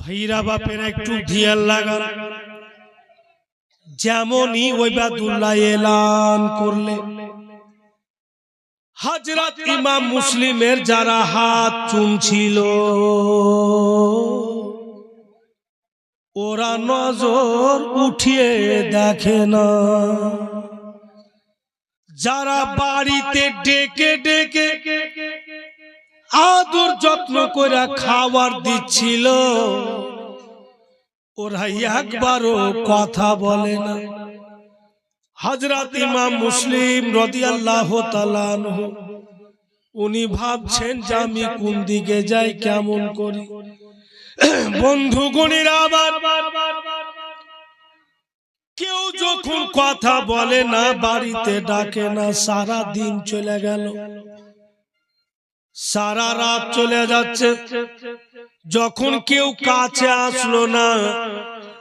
ভাইরা বাপের একটু ধিয়াল লাগান। যেমনই ওবায়দুল্লাহ এলান করলে, হযরত ইমাম মুসলিমের যারা হাত চুমছিল, ওরা নজর উঠিয়ে দেখে না। যারা বাড়িতে ডেকে ডেকে আদর যত্ন করে খাবার দিচ্ছিল, ওরা একবারও কথা বলে না। হযরত ইমাম মুসলিম রাদিয়াল্লাহু তাআলা আনহু উনি ভাবছেন যে আমি কোন দিকে যাই, কেমন করি। বন্ধুগণেরা, আবার কেউ যখন কথা বলে না, বাড়িতে ডাকে না, সারা দিন চলে গেল। সারা রাত চলে যাচ্ছে, যখন কেউ কাছে আসলো না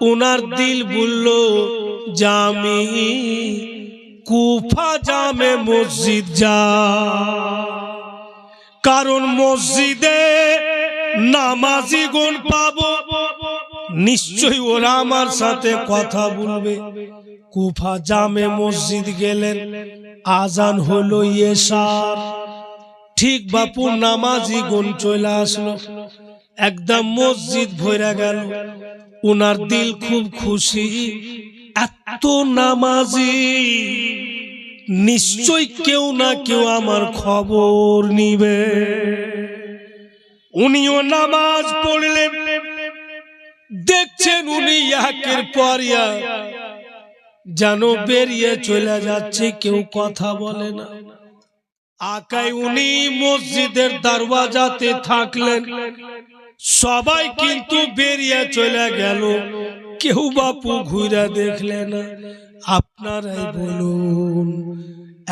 ওনার দিল বলল যে আমি কুফা জামে মসজিদ যা, কারণ মসজিদে নামাজি গুণ পাবো, নিশ্চয়ই ওরা আমার সাথে কথা বলবে। কুফা জামে মসজিদ গেলেন, আজান হলো এশার, ঠিক বাপু নামাজি গুণ চলে আসলো, একদম মসজিদ ভরে গেল। ওনার দিল খুব খুশি, এত নামাজি, নিশ্চয় কেউ না কেউ আমার খবর নিবে। উনিও নামাজ পড়লেন, দেখছেন উনি একের পর এক যেন বেরিয়ে চলে যাচ্ছে, কেউ কথা বলে না। আকাই উনি মসজিদের দরওয়াজাতে থাকলেন, সবাই কিন্তু বেরিয়ে চলে গেল, কেউ বাপু ঘুরে দেখলেন না। আপনারাই বলুন,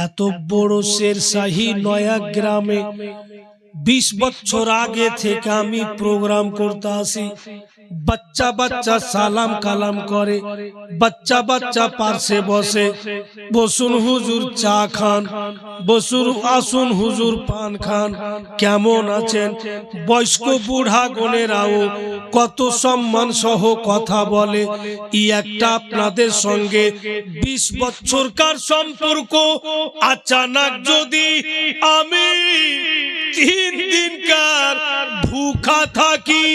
এত বড় শেরশাহী নয়া গ্রামে 20 বছর আগে থেকে আমি প্রোগ্রাম করতে আসি, বাচ্চা বাচ্চা সালাম কালাম করে, বাচ্চা বাচ্চা পাশে বসে, বসুন হুজুর চা খান, বসুন আসুন হুজুর পান খান, কেমন আছেন। বয়স্ক বুড়া গণেরাও কত সম্মান সহ কথা বলে। ই একটা আপনাদের সঙ্গে 20 বছরকার সম্পর্ক, আচানক যদি আমি 3 দিনকার ভুখা থাকি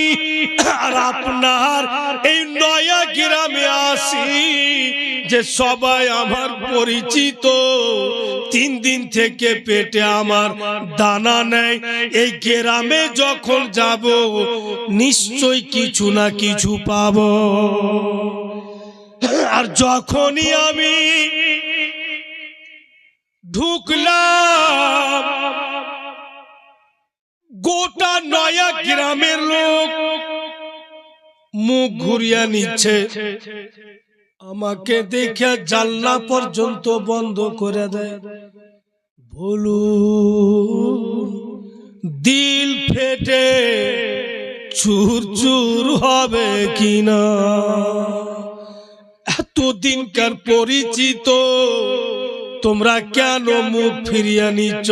আর আপনার এই নয়া গ্রামে আসি, যে সবাই আমার পরিচিত, 3 দিন থেকে পেটে আমার দানা নেই, এই গ্রামে যখন যাব নিশ্চয় কিছু না কিছু পাবো। আর যখনই আমি ঢুকলাম, গোটা নয়া গ্রামের লোক মুখ ঘুরিয়ে নিচ্ছে, আমাকে দেখে জানলা পর্যন্ত বন্ধ করে দেয়। বলুন, দিল ফেটে চুর চুর হবে কিনা? এতদিনকার পরিচিত, তোমরা কেন মুখ ফিরিয়ে নিচ্ছ?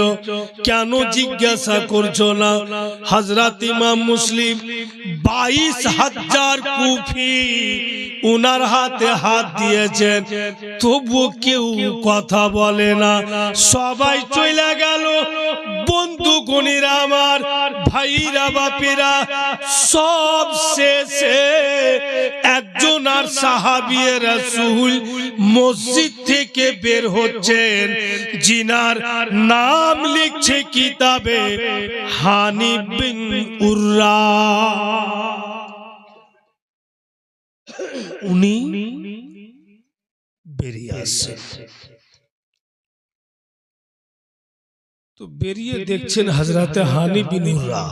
কেন জিজ্ঞাসা করছো না? হযরত ইমাম মুসলিম 22,000 কুফি উনার হাতে হাত দিয়েছেন, তবু কেউ কথা বলে না, সবাই চলে গেল। বন্ধু গণিরা আমার, ভাইরা বাপেরা, সব শেষে একজন আর সাহাবী রাসূল মসজিদ থেকে বের হচ্ছেন, জিনার নাম লিখছে কিতাবে হানি বিন উররা। উনি বেরিয়ে আসছেন, তো বেরিয়ে দেখছেন হযরতে হানি বিন উররা।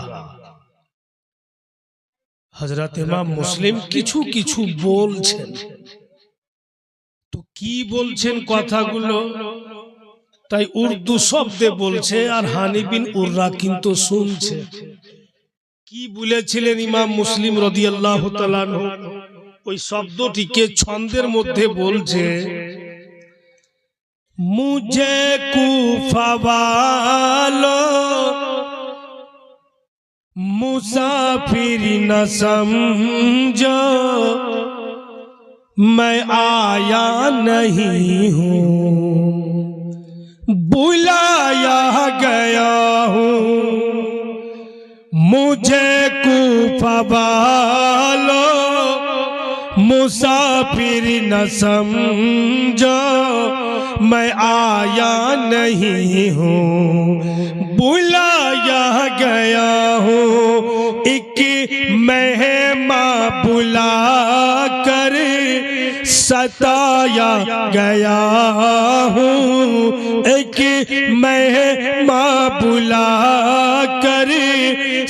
হযরত ইমাম মুসলিম কিছু কিছু বলছেন, তো কি বলছেন কথাগুলো, তাই উর্দু শব্দে বলছে, আর হানি বিন উররা কিন্তু শুনছে। কি বলেছিলেন ইমাম মুসলিম রাদিয়াল্লাহু তাআলা আনহু, ওই শব্দটিকে ছন্দের মধ্যে বলছে, মুঝে কুফা वालो मुसाफिर न समझो, मैं आया नहीं हूँ, बुलाया गया हूँ। मुझे कुफा वालो मुसाफिर न समझो, मैं आया नहीं हूँ, बुलाया गया हूँ। एक मेहमान बुला कर सताया गया हूँ, एक मेहमान बुला कर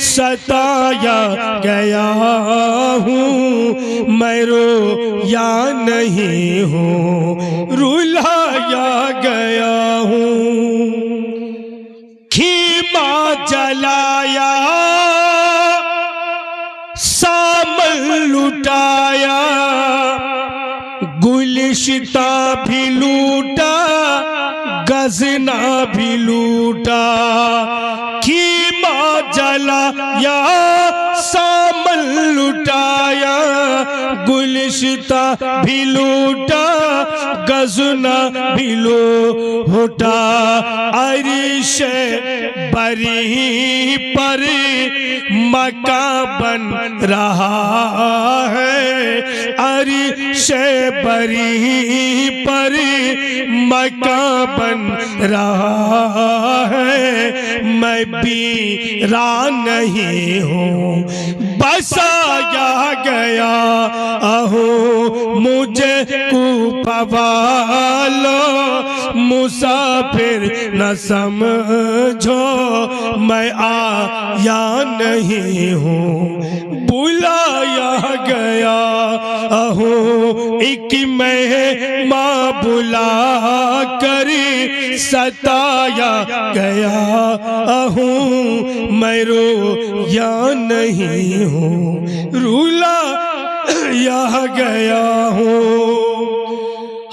सताया गया हूँ, मैं रोया नहीं हूँ, रुलाया गया हूँ। खीमा जलाया सामल लुटाया गुलिस्ता भी लूटा गजना भी लूटा कीमा जलाया सामल लुटाया गुलिस्ता भी लूटा गजना भी लूटा अरिश बरी पर मका बन रहा है अरिश बरी पर मका बन रहा है मैं बीरा नहीं हूँ बसाया गया अहो मुझे कुपवालो मुसाफिर न समझो मैं आया नहीं हूँ बुलाया गया अहो एक मेहमान बुला कर सताया गया अहो मैं रोया नहीं हूँ रुला यह गया हूँ।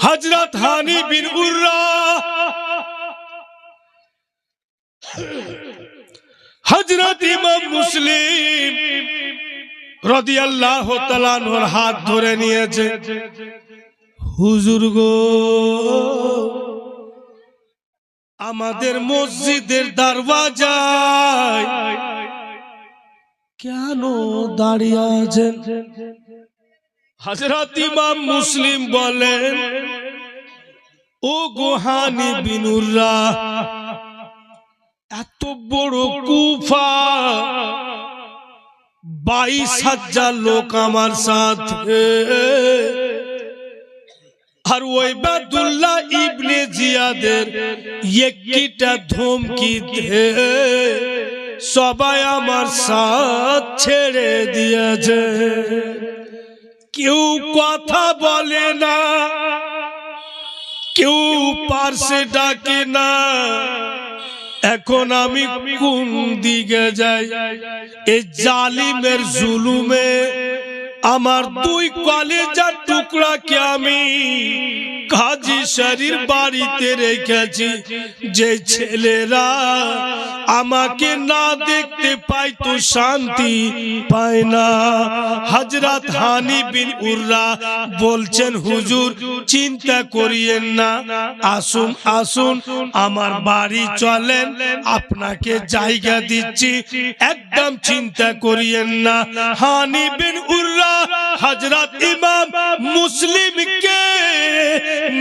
हजरत हानी बिन उर्रा हजरत इमाम मुस्लिम রাদিয়াল্লাহু তাআলা আনহুর হাত ধরে নিয়েছে হুজুর গো আমাদের মসজিদের দরওয়াজায় কেন দাঁড়িয়ে আছেন হযরত ইমাম মুসলিম বলেন ও গো হানি বিন উর্রা এত বড় কুফা 22,000 লোক আমার সাথে আর ওই বাদুল্লাহ ইবনে জিয়াদের একটা ধমকিতে সবাই আমার সাথ ছেড়ে দিয়েছে কেউ কথা বলে না কেউ পাশে ডাকে না এখন আমি কোন দিকে যাই এই জালিমের জুলুমে আমার দুই কলেজার টুকরাকে আমি কাজী শরীর বাড়িতে রেখেছি যে ছেলেরা আমাকে না দেখতে পায় তো শান্তি পায় না হযরত হানি বিন উর্রা বলছেন হুজুর চিন্তা করিয়েন না আসুন আসুন আমার বাড়ি চলেন আপনাকে জায়গা দিচ্ছি একদম চিন্তা করিয়েন না হানি বিন উর্রা হযরত ইমাম মুসলিমকে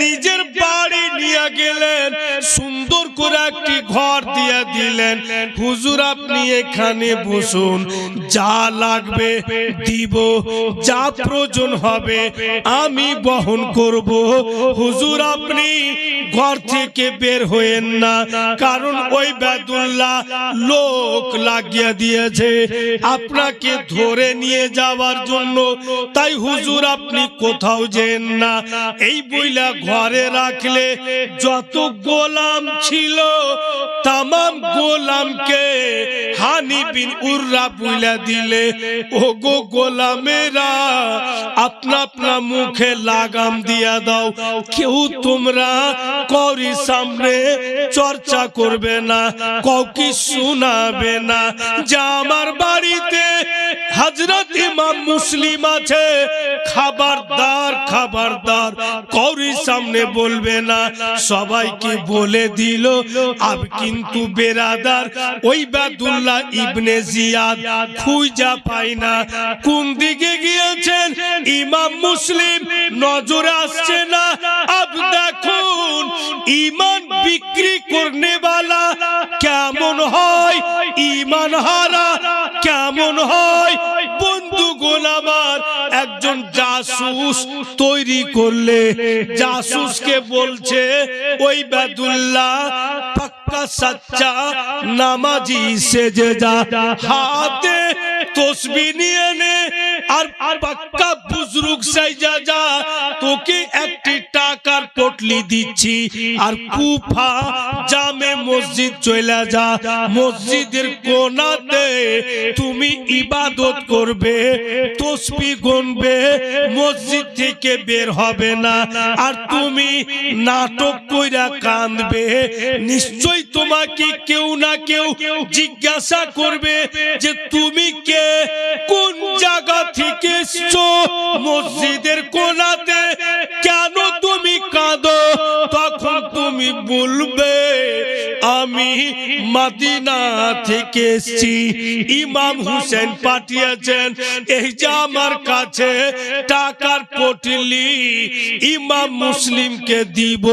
নিজের বাড়ি নিয়ে গেলেন সুন্দর করে একটি ঘর দিয়ে দিলেন হুজুর আপনি এখানে বসুন যা লাগবে দিব যা প্রয়োজন হবে আমি বহন করব হুজুর আপনি ঘর থেকে বের হয়েন না কারণ ওই বাদুল্লাহ লোক লাগিয়ে দিয়েছে আপনাকে ধরে নিয়ে যাওয়ার জন্য তাই হুজুর আপনি কোথাও যেন না এই বইলা ঘরে রাখলে যত গোলাম ছিল तमाम গোলামকে হানি বিন উর্রা বইলা দিলে ওগো গোলামেরা আপনা আপনা মুখে লাগাম দিয়া দাও কেউ তোমরা কাউরি সামনে চর্চা করবে না কাউকে শোনাবে না যা আমার বাড়িতে হযরত ইমাম মুসলিম আছে খবরদার খবরদার কাউরি সামনে বলবে না সবাইকে বলে দিল अब किंतु बेरादार ওই বাদুল্লাহ ইবনে জিয়াদ খুঁজা পায় না কোন দিকে গিয়েছেন ইমাম মুসলিম নজরে আসছে না अब দেখুন ঈমান বিক্রি করনে वाला কেমন হয় ঈমান হারা কেমন হয় বন্ধু গোলামার একজন জাসুস তৈরি করলে জাসুসকে বলছে ওই বাদুল্লাহ पक्का सच्चा नामाजी से जा हाथे तस्बीह निये ने और पक्का बुजुर्ग से जा तो कि एक टाकार পটলি দিচ্ছি আর কুফা জামে মসজিদ চলে যা, মসজিদের কোণাতে তুমি ইবাদত করবে, তসবিহ গুনবে, মসজিদ থেকে বের হবে না। আর তুমি নাটক কইরা কাঁদবে, নিশ্চয়ই তোমাকে কেউ না কেউ জিজ্ঞাসা করবে যে তুমি কে, কোন জায়গা থেকে এসছো, মসজিদের কোণাতে কেন তুমি কাঁদো? তখন তুমি বলবে আমি মদিনা থেকে এসেছি, ইমাম হুসেন পাঠিয়েছেন, এই যে আমার কাছে টাকার পটলি, ইমাম মুসলিমকে দিব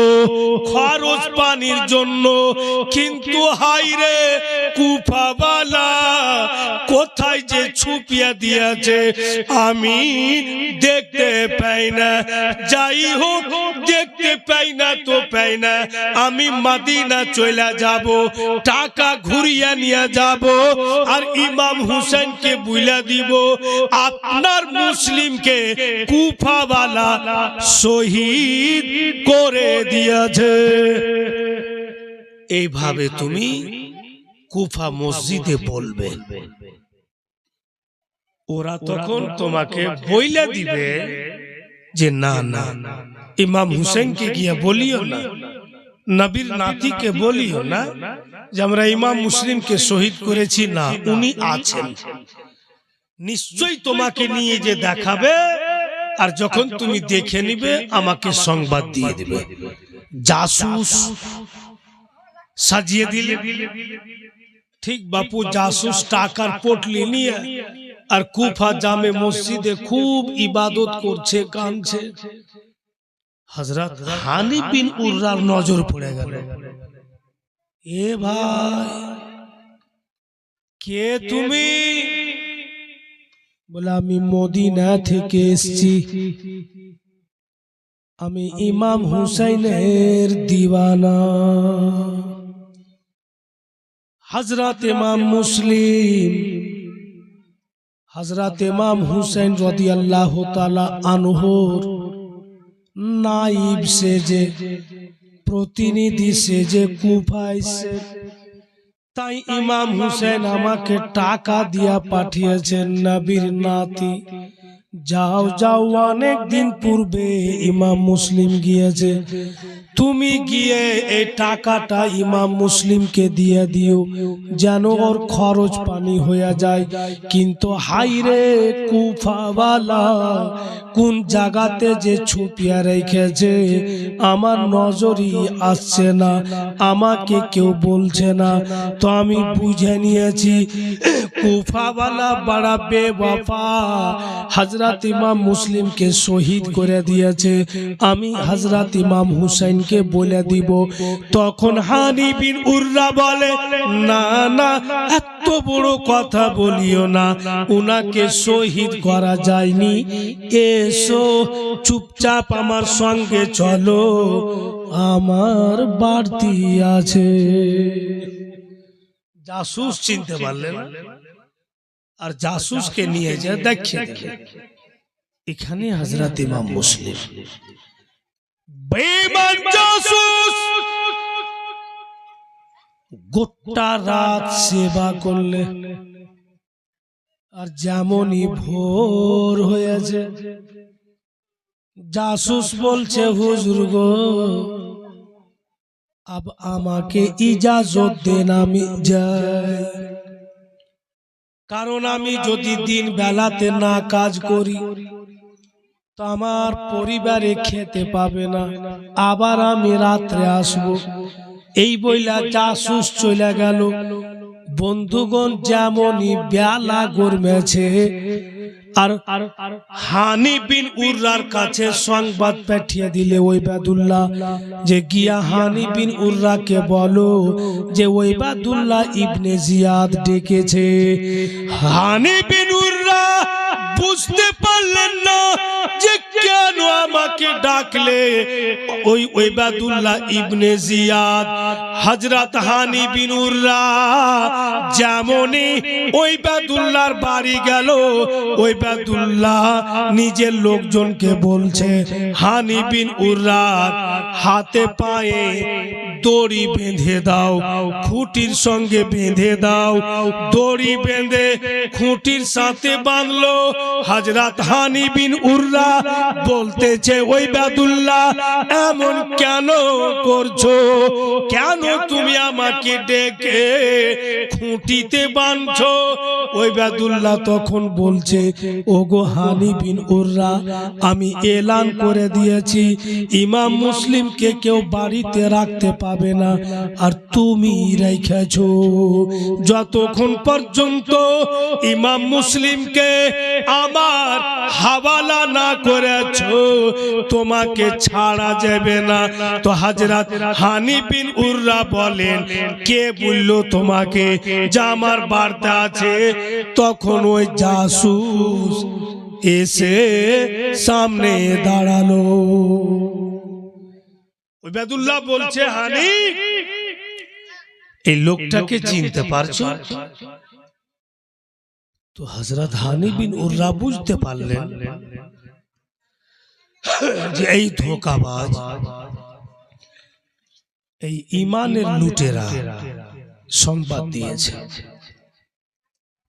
খরচ পানির জন্য। কিন্তু হাইরে কুফাওয়ালা কোথায় যে ছুপিয়ে দিয়েছে আমি দেখতে পাই না। যাই হোক, দেখতে পাই না তো পাই না, আমি মদিনা চলে যাব, টাকা ঘুরিয়ে নিয়ে যাব, আর ইমাম হুসেনকে বুইলা দিব আপনার মুসলিমকে কুফাওয়ালা শহীদ করে দিয়েছে। এইভাবে তুমি কুফা মসজিদে বলবে। ওরা তখন তোমাকে বইলা দিবে যে না না, ইমাম হুসেনকে গিয়ে বলিও না, নবীর নাতিকে বলিও না যে আমরা ইমাম মুসলিমকে শহীদ করেছি, না, উনি আছেন। নিশ্চয়ই তোমাকে নিয়ে যে দেখাবে, আর যখন তুমি দেখে নিবে আমাকে সংবাদ দিয়ে দিবে। জাসুস সাজিয়ে দিলে ঠিক বাপু, জাসুস টাকার পটলি নিয়ে আর কুফা জামে মসজিদে খুব ইবাদত করছে, কাঁদছে। হযরত হানি বিন উররার নজর পড়ে গেল, এ ভাই কে তুমি? বলে আমি মদিনা থেকে এসেছি, আমি ইমাম হুসাইনের দিওয়ানা। হযরত ইমাম মুসলিম, হযরত ইমাম হুসাইন রাদিয়াল্লাহু তাআলা আনহুর নাইব সেজে, প্রতিনিধি সেজে কুফায়, তাই ইমাম হুসেন আমাকে টাকা দিয়া পাঠিয়েছেন, নবীর নাতি যাও যাও, অনেক দিন পূর্বে ইমাম মুসলিম গিয়েছে, তুমি গিয়ে এই টাকাটা ইমাম মুসলিমকে দিয়ে দিও, যেন ওর খরচ পানি হয়ে যায়। কিন্তু হাইরে কুফাওয়ালা কোন জায়গাতে যে ছুপিয়া রেখেছে আমার নজরই আসছে না, আমাকে কেউ বলছে না। তো আমি বুঝে নিয়েছি কুফাওয়ালা বড় বেওয়াফা, হযরত ইমাম মুসলিমকে শহীদ করে দিয়েছে, আমি হযরত ইমাম হুসাইনকে বলে দিব। তখন হানি বিন উররা বলে না না, এত বড় কথা বলিও না, উনাকে শহীদ করা যায়নি, এসো চুপচাপ আমার সঙ্গে চলো, আমার বাড়তি আছে। জাসুস চিনতে পারলেন, আর জাসুসকে নিয়ে যা দেখে এখানে হযরত ইমাম মুসলিম। বেঈমান জাসুস গোটা রাত সেবা করলে, আর যেমনই ভোর হয়েছে জাসুস বলছে হুজুর গো, अब আমাকে ইজাজত দেন আমি যাই, কারণ আমি যদি দিন বেলাতে না কাজ করি তো আমার পরিবারে খেতে পাবে না, আবার আমি রাত্রে আসব। এই বইলা জাসুস চলে গেল। বন্ধুগণ, যেমনই বেলা গরমেছে আর হানি বিন উররার কাছে সংবাদ পাঠিয়ে দিলে ওবায়দুল্লাহ যে গিয়া হানি বিন উররাকে বলো যে ওবায়দুল্লাহ ইবনে জিয়াদ ডেকেছে। হানি বিন উররা বুঝতে পারলেন না যে কেন আমাকে ডাকলে? ওই ওবায়দুল্লাহ ইবনে জিয়াদ হযরত হানি বিন উররা যেমনই ওবায়দুল্লাহর বাড়ি গেল, ওবায়দুল্লাহ নিজের লোকজনকে বলছে, হানি বিন উররার হাতে পায়ে দড়ি বেঁধে দাও, খুঁটির সঙ্গে বেঁধে দাও। দড়ি বেঁধে খুঁটির সাথে বাঁধলো। হযরত হানি বিন উররা বলতেছে, ওবায়দুল্লাহ এমন কেন করছো? কেন তুমি আমাকে ডেকে খুঁটিতে বাঁধছো? ওবায়দুল্লাহ তখন বলছে, ওগো হানি বিন উররা, আমি এলান করে দিয়েছি ইমাম মুসলিমকে কেউ বাড়িতে রাখতে পাবে না, আর তুমি রেখেছো। যতক্ষণ পর্যন্ত ইমাম মুসলিমকে আমার হাওয়ালা না করেছো তোমাকে ছাড়া যাবে না। তো হযরত হানি বিন উররা বলেন, কে বললো তোমাকে যে আমার বার্তা আছে? তখন ওই জাসুস এসে সামনে দাঁড়ালো। ওবায়দুল্লাহ বলছে, হানি, এই লোকটাকে চিনতে পারছো? তো হযরত হানি বিন উররা বুঝতে পারলেন যে এই ধোঁকাবাজ, এই ঈমানের লুটেরা সংবাদ দিয়েছে।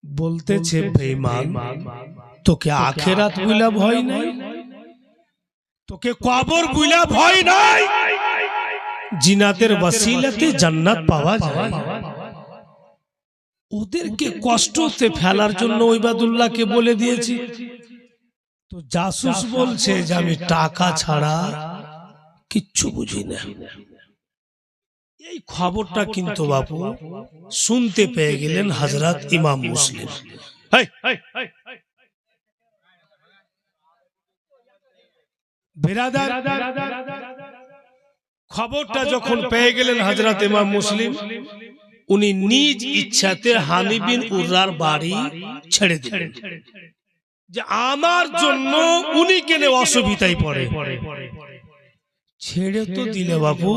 বলতেছে, বেঈমান, তোকে আখিরাত বুইলা ভয় নাই? তোকে কবর বুইলা ভয় নাই? জিনাতের ওসিলাতে জান্নাত পাওয়া যায়। ওদেরকে কষ্টতে ফেলার জন্য ওবায়দুল্লাহকে বলে দিয়েছি। তো জাসুস বলছে যে আমি টাকা ছাড়া কিচ্ছু বুঝি না। এই খবরটা কিন্তু বাবু শুনতে পেয়ে গেলেন হযরত ইমাম মুসলিম। বিরাদার, খবরটা যখন পেয়ে গেলেন হযরত ইমাম মুসলিম, উনি নিজ ইচ্ছাতে হানি বিন উররার বাড়ি ছেড়ে দিলেন, যে আমার জন্য উনি কেন অসুবিধায় পড়ে। ছেড়ে তো দিলে বাবু,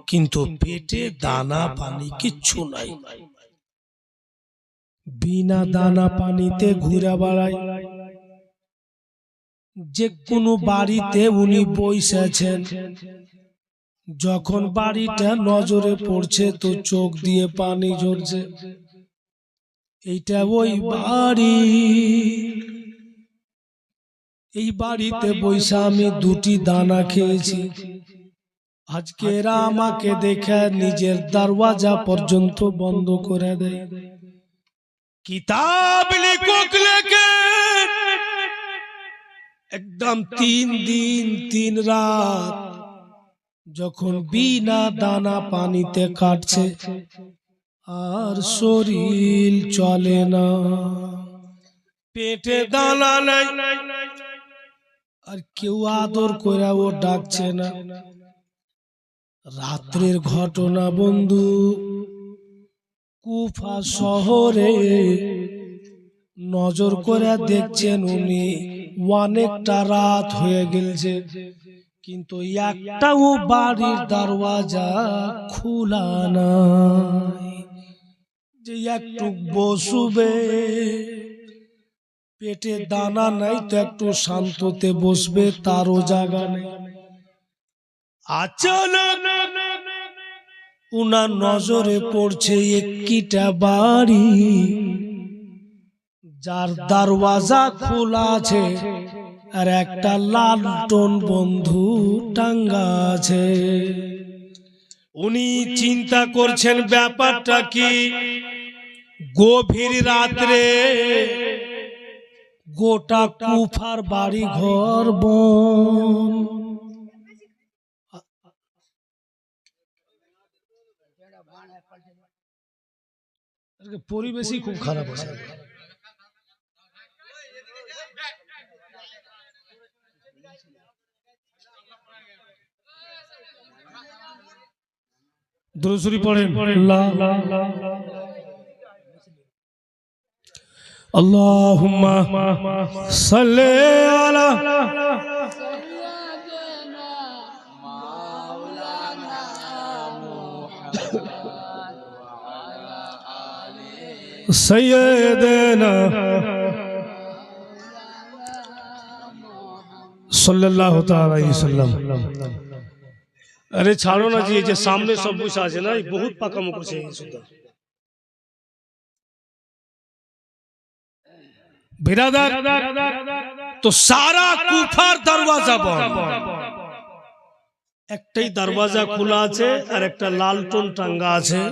কিন্তু পেটে দানা পানি কিচ্ছু নাই। বিনা দানা পানিতে ঘুরে বেড়ায়। যে কোনো বাড়িতে উনি বসেছেন, যখন বাড়িটা নজরে পড়ছে তো চোখ দিয়ে পানি ঝরছে। এইটা ওই বাড়ি। এই বাড়িতে বৈশা আমি দুটি দানা খেয়েছি। আজকে এরা আমাকে দেখে নিজের দরওয়াজা পর্যন্ত বন্ধ করে দেয়। কিতাব লিখুক লেখে একদম 3 দিন 3 রাত যখন বিনা দানা পানিতে কাটছে, আর শরীর চলে না, পেটে দানা নাই, আর কেউ আদর করে ও ডাকছে না। রাত্রের ঘটনা বন্ধু, কুফা শহরে নজর করে দেখছেন উনি অনেকটা রাত হয়ে গেছে, কিন্তু একটাও বাড়ির দরওয়াজা খোলা নাই। যে একটু বসবে, পেটে দানা নাই তো একটু শান্ততে বসবে, তারও জায়গা নেই। আচানক উনার নজরে পড়ছে একটা বাড়ি, যার দরওয়াজা খোলা আছে আর একটা লালটন বন্ধু টাঙ্গা আছে। উনি চিন্তা করছেন ব্যাপারটা কি। গভীর রাত্রে গোটা কুফার বাড়ি ঘর বন, পরিবেশই খুব খারাপ আছে। দুরূদ শরীফ পড়েন। আল্লাহুম্মা সাল্লি আলা सय्यदना सल्लल्लाहु ताला अलैहि वसल्लम। अरे छाड़ो ना जी, ये सामने सब कुछ आज है ना, ये बहुत पक्का मुकुछ है सुधा बिरादर। तो सारा कुफार दरवाजा बंद, एकटाई दरवाजा खुला आछे और एकटा लालटन टांगा आछे,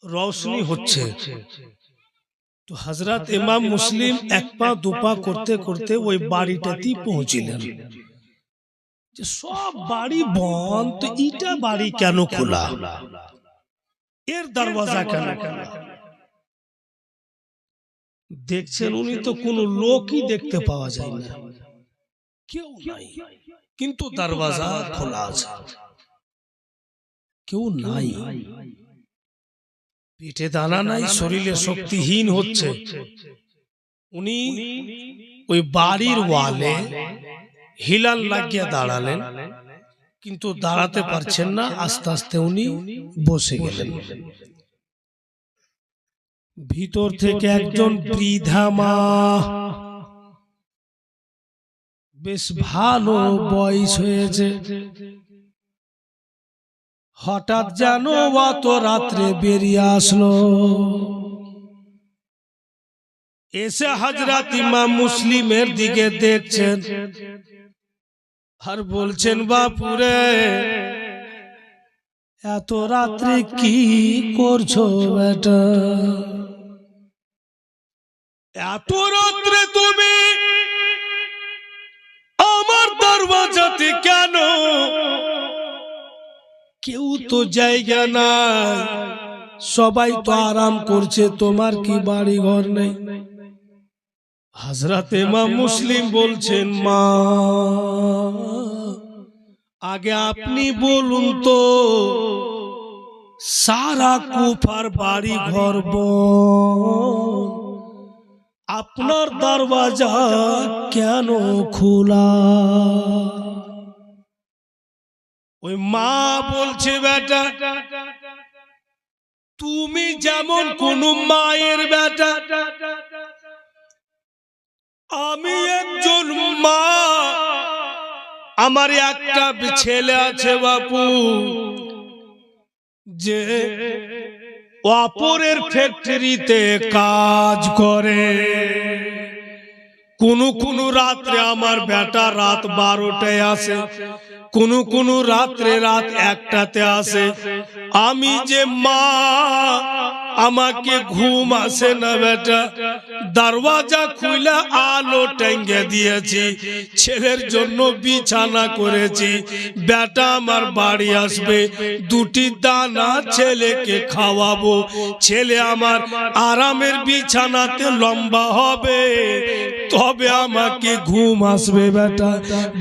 रोशनी होच्छे। तो हजरत इमाम मुस्लिम एक पा दुपा करते करते वही बाड़ीटातेই पहुंचलेन। যে সব বাড়ি বন্ধ, তো এটা বাড়ি কেন খোলা, এর দরজা কেন খোলা? দেখছেন উনি তো কোনো লোকই দেখতে পাওয়া যায় না, কেউ নাই, কিন্তু দরজা খোলা আছে, কেউ নাই, পেটে দানা নাই, শরীরে শক্তিহীন হচ্ছে। উনি ওই বাড়ির ওয়ালে হিলাল লাগিয়ে দাঁড়ালেন, কিন্তু দাঁড়াতে পারছেন না, আস্তে আস্তে উনি বসে গেলেন। ভিতর থেকে একজন বৃদ্ধা মা, বেশ ভালো বয়স হয়েছে, হঠাৎ যেন অত রাত্রে বেরিয়ে আসলো, এসে হযরত ইমাম মুসলিমের দিকে দেখছেন আর বলছেন, বাপুরে এত রাত্রে কি করছো বেটা, এত রাত্রে তুমি আমার দরজাতে কেন? কেউ তো জায়গা নাই, সবাই তো আরাম করছে, তোমার কি বাড়ি ঘর নেই? হযরত ইমাম মুসলিম বলছেন, মা আগে আপনি বলুন তো, সারা কুফার বাড়ি ঘর বন্ধ, আপনার দরজা কেন খোলা? ওই মা বলছে, বেটা তুমি যেমন কোন মায়ের বেটা, আমি একজন মা, আমার একটা ছেলে আছে বাপু, যে অপরের ফ্যাক্টরিতে কাজ করে। কোন রাত্রে আমার বেটা রাত 12টায় আসে, কোন রাত্রে রাত 1টাতে আসে। আমি যে মা, আমাকে ঘুম আসে না বেটা, দরওয়াজা খুলে আলো টাঙ্গে দিয়েছি, ছেলের জন্য বিছানা করেছি, বেটা আমার বাড়ি আসবে, দুটি দানা ছেলেকে খাওয়াবো, ছেলে আমার আরামের বিছানাতে লম্বা হবে, তবে আমাকে ঘুম আসবে বেটা।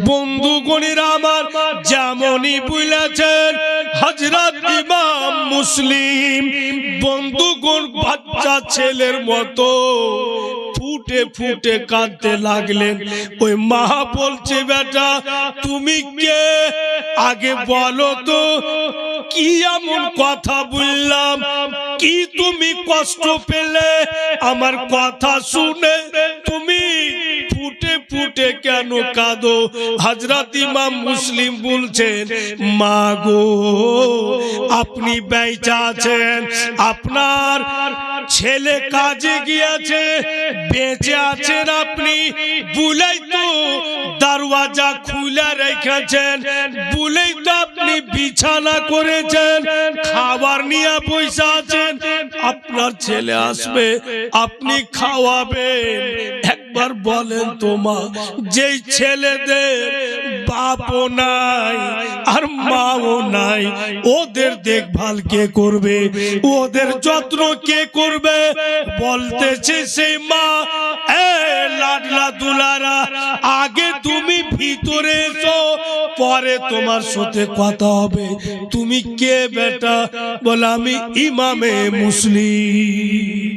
বন্ধুগণেরা আমার, যেমনই বলেছেন হযরত ইমাম মুসলিম, বন্ধুগণ বাচ্চা ছেলের মতো ফুটে ফুটে কাঁদতে লাগলেন। ওই মা বলছে, বেটা তুমি কে, আগে বলো তো, কি এমন কথা বললাম, কি তুমি কষ্ট পেলে আমার কথা শুনে, তুমি ফুটে ফুটে কেন কাঁদো? হযরত ইমাম মুসলিম বলছেন, মা গো আপনি বেঁচে আছেন, আপনার ছেলে কাজে গিয়েছে, বেঁচে আছেন আপনি, বলেই তো দরওয়াজা খুলে রেখেছেন, বলেই তো আপনি বিছানা করেছেন, খাবার নিয়ে বসে আছেন, আপনার ছেলে আসবে, আপনি খাওয়াবেন। একবার বলেন তো মা, যেই ছেলেদের বাপও নাই আর মাও নাই, ওদের দেখভাল কে করবে, ওদের যত্ন কে করবে? বলতেছে সেই মা, এ লাডলা দুলারা, আগে তুমি ভিতরে এসো, পরে তোমার সাথে কথা হবে। তুমি কে বেটা? বলে আমি ইমামে মুসলিম।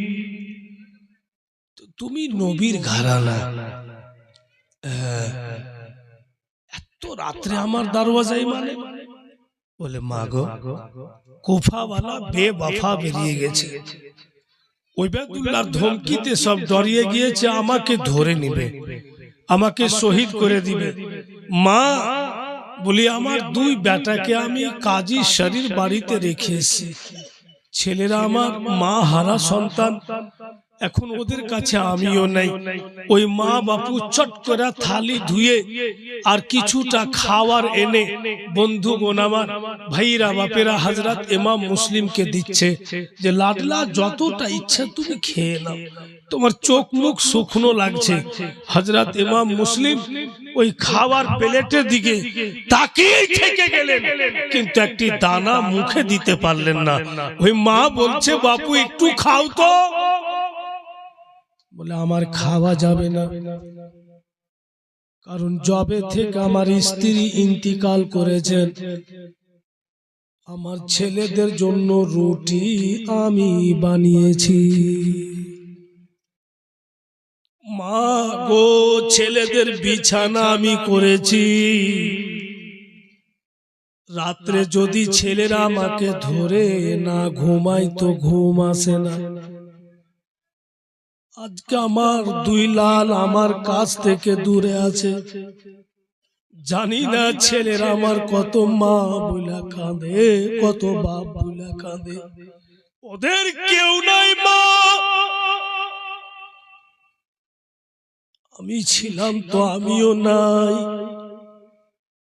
তুমি নবীর ঘরানা, এত রাত্রে আমার দরওয়াজায় মানে? বলে মা গো, কুফাওয়ালা বেওয়াফা বেরিয়ে গেছে, ওবায়দুল্লাহর ধমকিতে সব ডরিয়ে গিয়েছে, আমাকে ধরে নিবে, আমাকে শহীদ করে দিবে। মা বলি আমার দুই বেটাকে আমি কাজী শরীর বাড়িতে রেখে এসেছি, ছেলেরা আমার মা হারা সন্তান, এখন ওদের কাছে আমিও নাই। ওই মা বাপু চট করে থালি ধুয়ে আর কিছুটা খাওয়ার এনে বন্ধুগণ আমার ভাইরা বাপেরা হযরত ইমাম মুসলিমকে দিচ্ছে যে লাডলা যতটা ইচ্ছা তুমি খেয়ে নাও, তোমার চোখ মুখ শুকনো লাগছে। হযরত ইমাম মুসলিম ওই খাওয়ার প্লেটের দিকে তাকিয়ে থেকে গেলেন, কিন্তু একটি দানা মুখে দিতে পারলেন না। ওই মা বলছে বাপু একটু খাও তো। বলে আমার খাওয়া যাবে না, কারণ জবে থেকে আমার স্ত্রী ইন্তিকাল করেছেন, আমার ছেলেদের জন্য রুটি আমি বানিয়েছি। মা গো, ছেলেদের বিছানা আমি করেছি, রাত্রে যদি ছেলেরা আমাকে ধরে না ঘুমাই তো ঘুম আসে না। আজকে আমার দুই লাল আমার কাছ থেকে দূরে আছে, জানি না ছেলেরা আমার কত মা বইলা কাঁদে, কত বাপ বইলা কাঁদে, ওদের কেউ নাই মা। আমি ছিলাম তো আমিও নাই।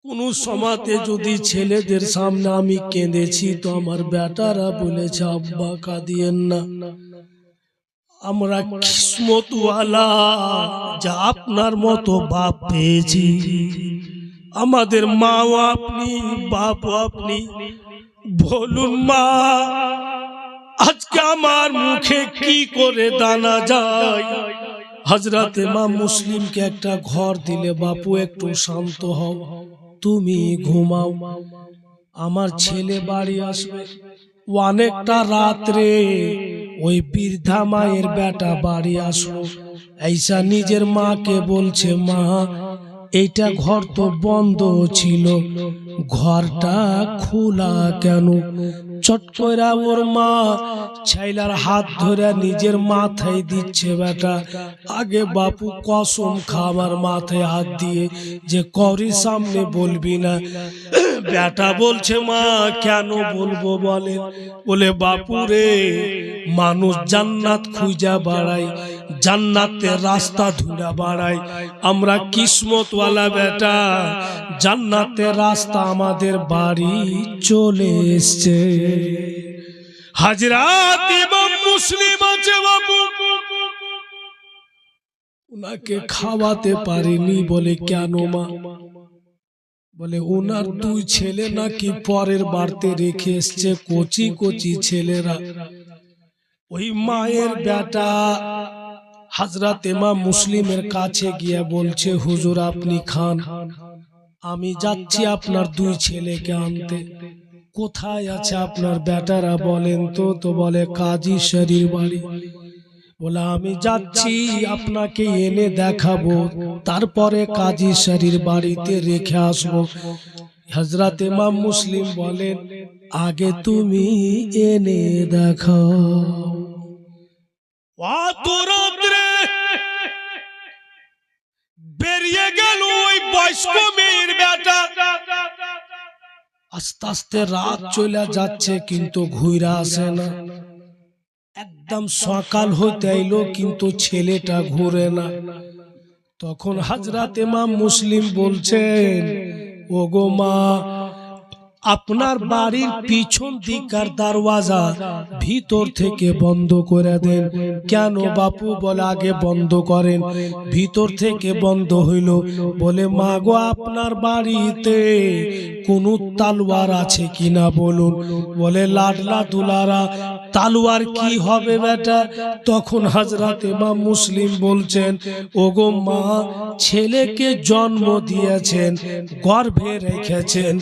কোন সমাতে যদি ছেলেদের সামনে আমি কেঁদেছি তো আমার বেটারা বলেছে আব্বা কাঁদিয়েন না, আমরা কিসমতওয়ালা যা আপনার মতো বাপ পেয়েছি, আমাদের মাও আপনি বাপও আপনি। বলুন মা, আজকে আমার মুখে কি করে দানা যায়? হযরত ইমাম মুসলিমকে একটা ঘর দিলে, বাপু একটু শান্ত হও, তুমি ঘুমাও, আমার ছেলে বাড়ি আসবে। অনেকটা রাত্রে ওই বৃদ্ধা মায়ের বেটা বাড়ি আসলো, এইসা নিজের মাকে বলছে মা এইটা ঘর তো বন্ধ ছিল, ঘরটা খোলা কেন? চট করে ওর মা ছাইলার হাত ধরে নিজের মাথায় দিচ্ছে, বেটা আগে বাপু কসম খা আমার মাথায় হাত দিয়ে যে করি সামনে বলবি না। বেটা বলছে মা কেন বলবো বলেন? বলে বাপু রে, মানুষ জান্নাত খুঁজা বাড়ায়, জান্নাতের রাস্তা ধুরা বাড়ায়, আমরা কিসমতওয়ালা বেটা, জান্নাতের রাস্তা আমাদের বাড়ি চলে এসছে। হযরত ইমাম মুসলিম আছে বাপু, উনাকে খাওয়াতে পারেনি। বলে কেন মা? বলে ওনার দুই ছেলে নাকি পরের বাড়িতে রেখে এসছে, কচি কচি ছেলেরা। ওই মায়ের বেটা হযরত ইমাম মুসলিমের কাছে গিয়ে বলছে হুজুর আপনি খান, আমি যাচ্ছি আপনার দুই ছেলেকে আনতে। কোথায় আছে আপনার বেটারা বলেন তো? তো বলে কাজী শরীর বাড়ি। বলে আমি যাচ্ছি, আপনাকে এনে দেখাবো, তারপরে কাজী শরীর বাড়িতে রেখে আসবো। হযরত ইমাম মুসলিম বলেন আগে তুমি এনে দেখাও। বেরিয়ে গেল ওই বয়স্ক মেয়ের বেটা। আস্তে আস্তে রাত চলে যাচ্ছে, কিন্তু ঘুরে আসে না। একদম সকাল হতে এলো, কিন্তু ছেলেটা ঘুরে না। তখন হযরত ইমাম মুসলিম বলছেন ওগো মা, আপনার বাড়ির পিছন দিককার দরওয়াজা ভিতর থেকে বন্ধ করে দেন। কেন বাপু? বলে আগে বন্ধ করেন। ভিতর থেকে বন্ধ হইল। বলে মা গো, আপনার বাড়িতে কোন তালোয়ার আছে কিনা বলুন। বলে লাডলা দুলারা তালওয়ার কি হবে বেটা? তখন হযরত ইমাম মুসলিম বলছেন, ওগো মা, ছেলেকে জন্ম দিয়েছেন, গর্ভে রেখেছেন,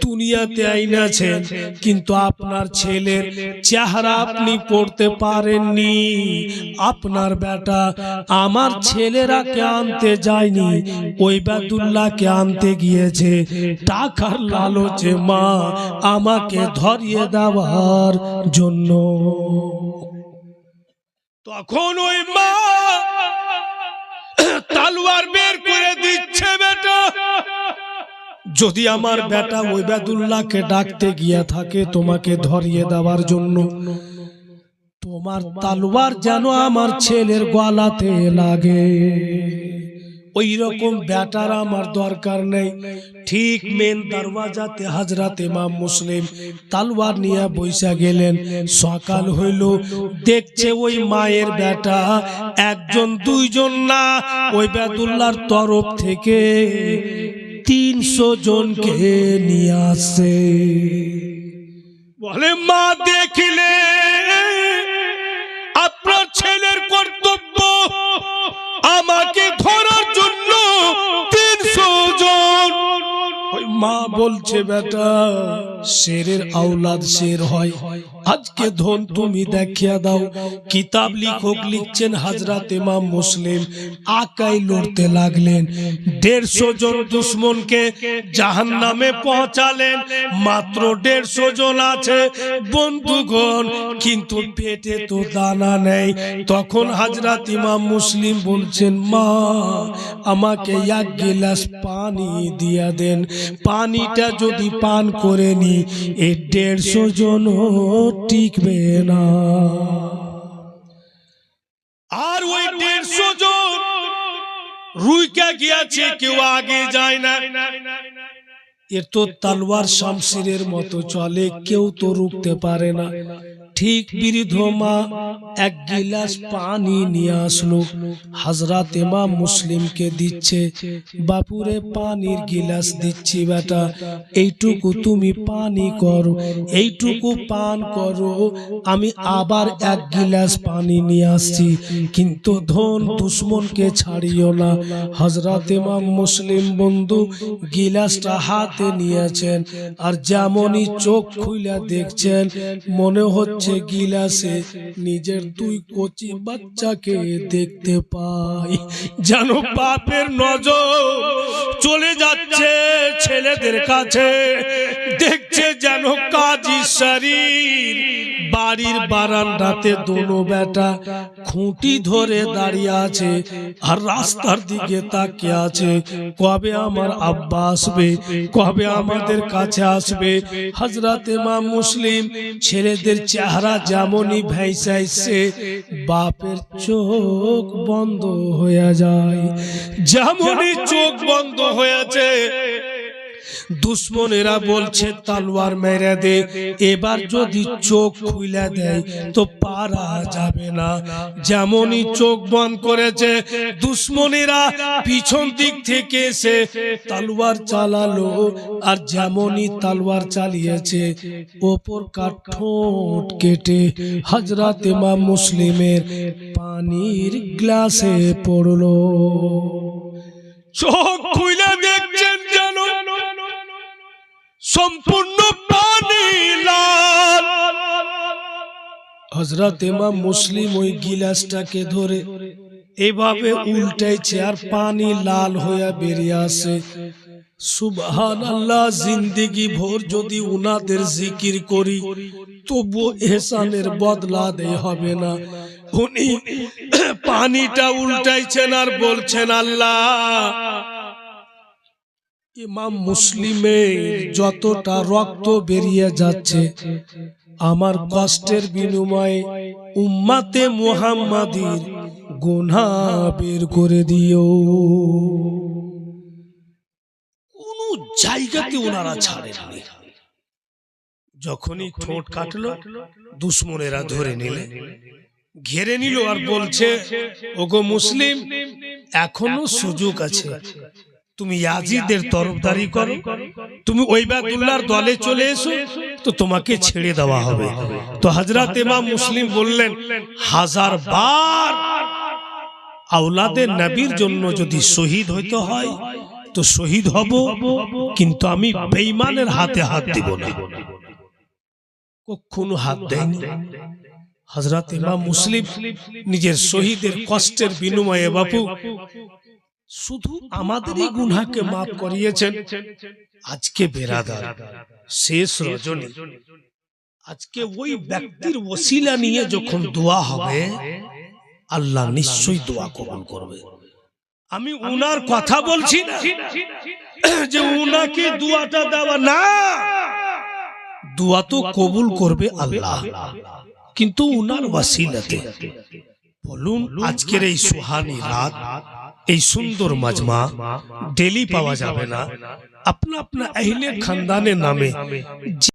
দুনিয়াতে আইনাছেন, কিন্তু আপনার ছেলের চেহারা আপনি পড়তে পারেননি। আপনার বেটা আমার ছেলেরাকে আনতে যায়নি, ওবায়দুল্লাহকে আনতে গিয়েছে টাকার লালচে মা আমাকে ধরিয়ে দেওয়ার জন্য। তখন ওই মা তলোয়ার বের করে দিচ্ছে, বেটা যদি আমার বেটা ওবায়দুল্লাহকে ডাকতে গিয়ে থাকে তোমাকে ধরিয়ে দেওয়ার জন্য, তোমার তলোয়ার যেন আমার ছেলের গলাতে লাগে। ওই রকম বেটার আমার দরকার নেই। ঠিক মেন দরওয়াজাতে হযরত ইমাম মুসলিম তলোয়ার নিয়ে বইসা গেলেন। সকাল হইল, দেখছে ওই মায়ের বেটা একজন দুইজন না, ওবায়দুল্লাহর তরফ থেকে 300 জনকে নিয়ে আসে। বলে মা দেখিলে আপনার ছেলের কর্তব্য আমাকে ধরার জন্য 300 জন। ওই মা বলছে, বেটা শেরের আওলাদ শের হয়, আজকে ধন তুমি দেখিয়া দাও। কিতাব লিখক লিখছেন হযরত ইমাম মুসলিম আকাই লড়তে লাগলেন, 150 জন দুশমনকে জাহান্নামে পৌঁছালেন। মাত্র 150 জন আছে বন্ধুগণ, কিন্তু পেটে তো দানা নেই। তখন হযরত ইমাম মুসলিম বলছেন, মা আমাকে 1 গিলাস পানি দিয়া দেন, পানিটা যদি পান করে নি এই 150 জন টিকবে না। আর ওই 150 জন রুইকা গিয়াছে, কেউ আগে যায় না। এর তো তলোয়ার শামশিরের মতো চলে, কেউ তো রুখতে পারে না। ঠিক বৃদ্ধ মা 1 গিলাস পানি নিয়ে আসলো, হযরত ইমাম মুসলিমকে দিচ্ছে। বাপুরে পানির গিলাস দিচ্ছি বেটা, এইটুকু তুমি পানি করো, এইটুকু পান করো, আমি আবার 1 গিলাস পানি নিয়ে আসছি, কিন্তু ধন দুশমনকে ছাড়িও না। হযরত ইমাম মুসলিম বন্ধু গিলাসটা হাতে নিয়েছেন, আর যেমনই চোখ খুলে দেখছেন মনে হচ্ছে গিলাসে নিজের 2 কচি বাচ্চাকে দেখতে পাই। যেন বাপের নজর চলে যাচ্ছে ছেলেদের কাছে, দেখছে যেন কাজী শরীর বাড়ির বারান্দাতে দোনো বেটা খুঁটি ধরে দাঁড়িয়ে আছে, আর রাস্তার দিকে তাকিয়ে আছে, কবে আমার আব্বা আসবে, কবে আমাদের কাছে আসবে। হযরত ইমাম মুসলিম ছেলেদের চেহারা যেমনই ভেসাইছে, বাপের চোখ বন্ধ হয়ে যায়। যেমনই চোখ বন্ধ হয়েছে, দুশ্মনেরা বলছে তলোয়ার মেরে দে, এবার যদি চোখ খুলে দেয় তো পারা যাবে না। যেমনই চোখ বন্ধ করেছে, দুশ্মনেরা পিছন দিক থেকে এসে তলোয়ার চালালো, আর যেমনই তলোয়ার চালিয়েছে ওপর কাঠোট কেটে হযরত ইমাম মুসলিমের পানির গ্লাসে পড়লো। চোখ খুলে দেখছেন যেন সম্পূর্ণ পানি লাল। হযরত ইমাম মুসলিম ওই গিলাসটাকে ধরে এভাবে উল্টাইছে, আর পানি লাল হয়ে বেরিয়ে আসে। সুবহানাল্লাহ, জিন্দেগি ভোর যদি উনাদের জিকির করি তবু এহসানের বদলা দেয় হবে না। উনি পানিটা উল্টাইছেন আর বলছেন, আল্লাহ ইমাম মুসলিমের যতটা রক্ত বেরিয়ে যাচ্ছে আমার কষ্টের বিনিময়ে উম্মতে মুহাম্মাদীর গুনাহ বের করে দিও। কোন জায়গাতে ওনারা ছাড়েননি। যখনই ঠোঁট কাটলো দুশমনেরা ধরে নিলে, ঘেরে নিল, আর বলছে, ওগো মুসলিম এখনো সুযোগ আছে, তুমি ইয়াজিদের তরফদারি করো, তুমি ওবায়দুল্লাহর দলে চলে এসো, তো তোমাকে ছেড়ে দেওয়া হবে। তো হযরত ইমাম মুসলিম বললেন, 1000 বার আওলাদে নবীর জন্য যদি শহীদ হইতে হয় তো শহীদ হব, কিন্তু আমি বেঈমানের হাতে হাত দিব না। কখনো হাত দেয়নি। হযরত ইমাম মুসলিম নিজের শহীদের কষ্টের বিনিময়ে বাপু শুধু আমাদেরই গুনাহকে মাফ করিয়েছেন। আজকে বেরাদার শেষ রজনী, আজকে ওই ব্যক্তির ওসিলা নিয়ে যখন দোয়া হবে, আল্লাহ নিশ্চয়ই দোয়া কবুল করবে। আমি উনার কথা বলছি না যে উনাকে দোয়াটা দেওয়া না, দোয়া তো কবুল করবে আল্লাহ, কিন্তু উনার ওসিলাতে। বলুন, আজকের এই সুহানি রাত, এই সুন্দর মাজমা ডেলি পাওয়া যাবে না। আপনা আপনা আহলে খানদানের নামে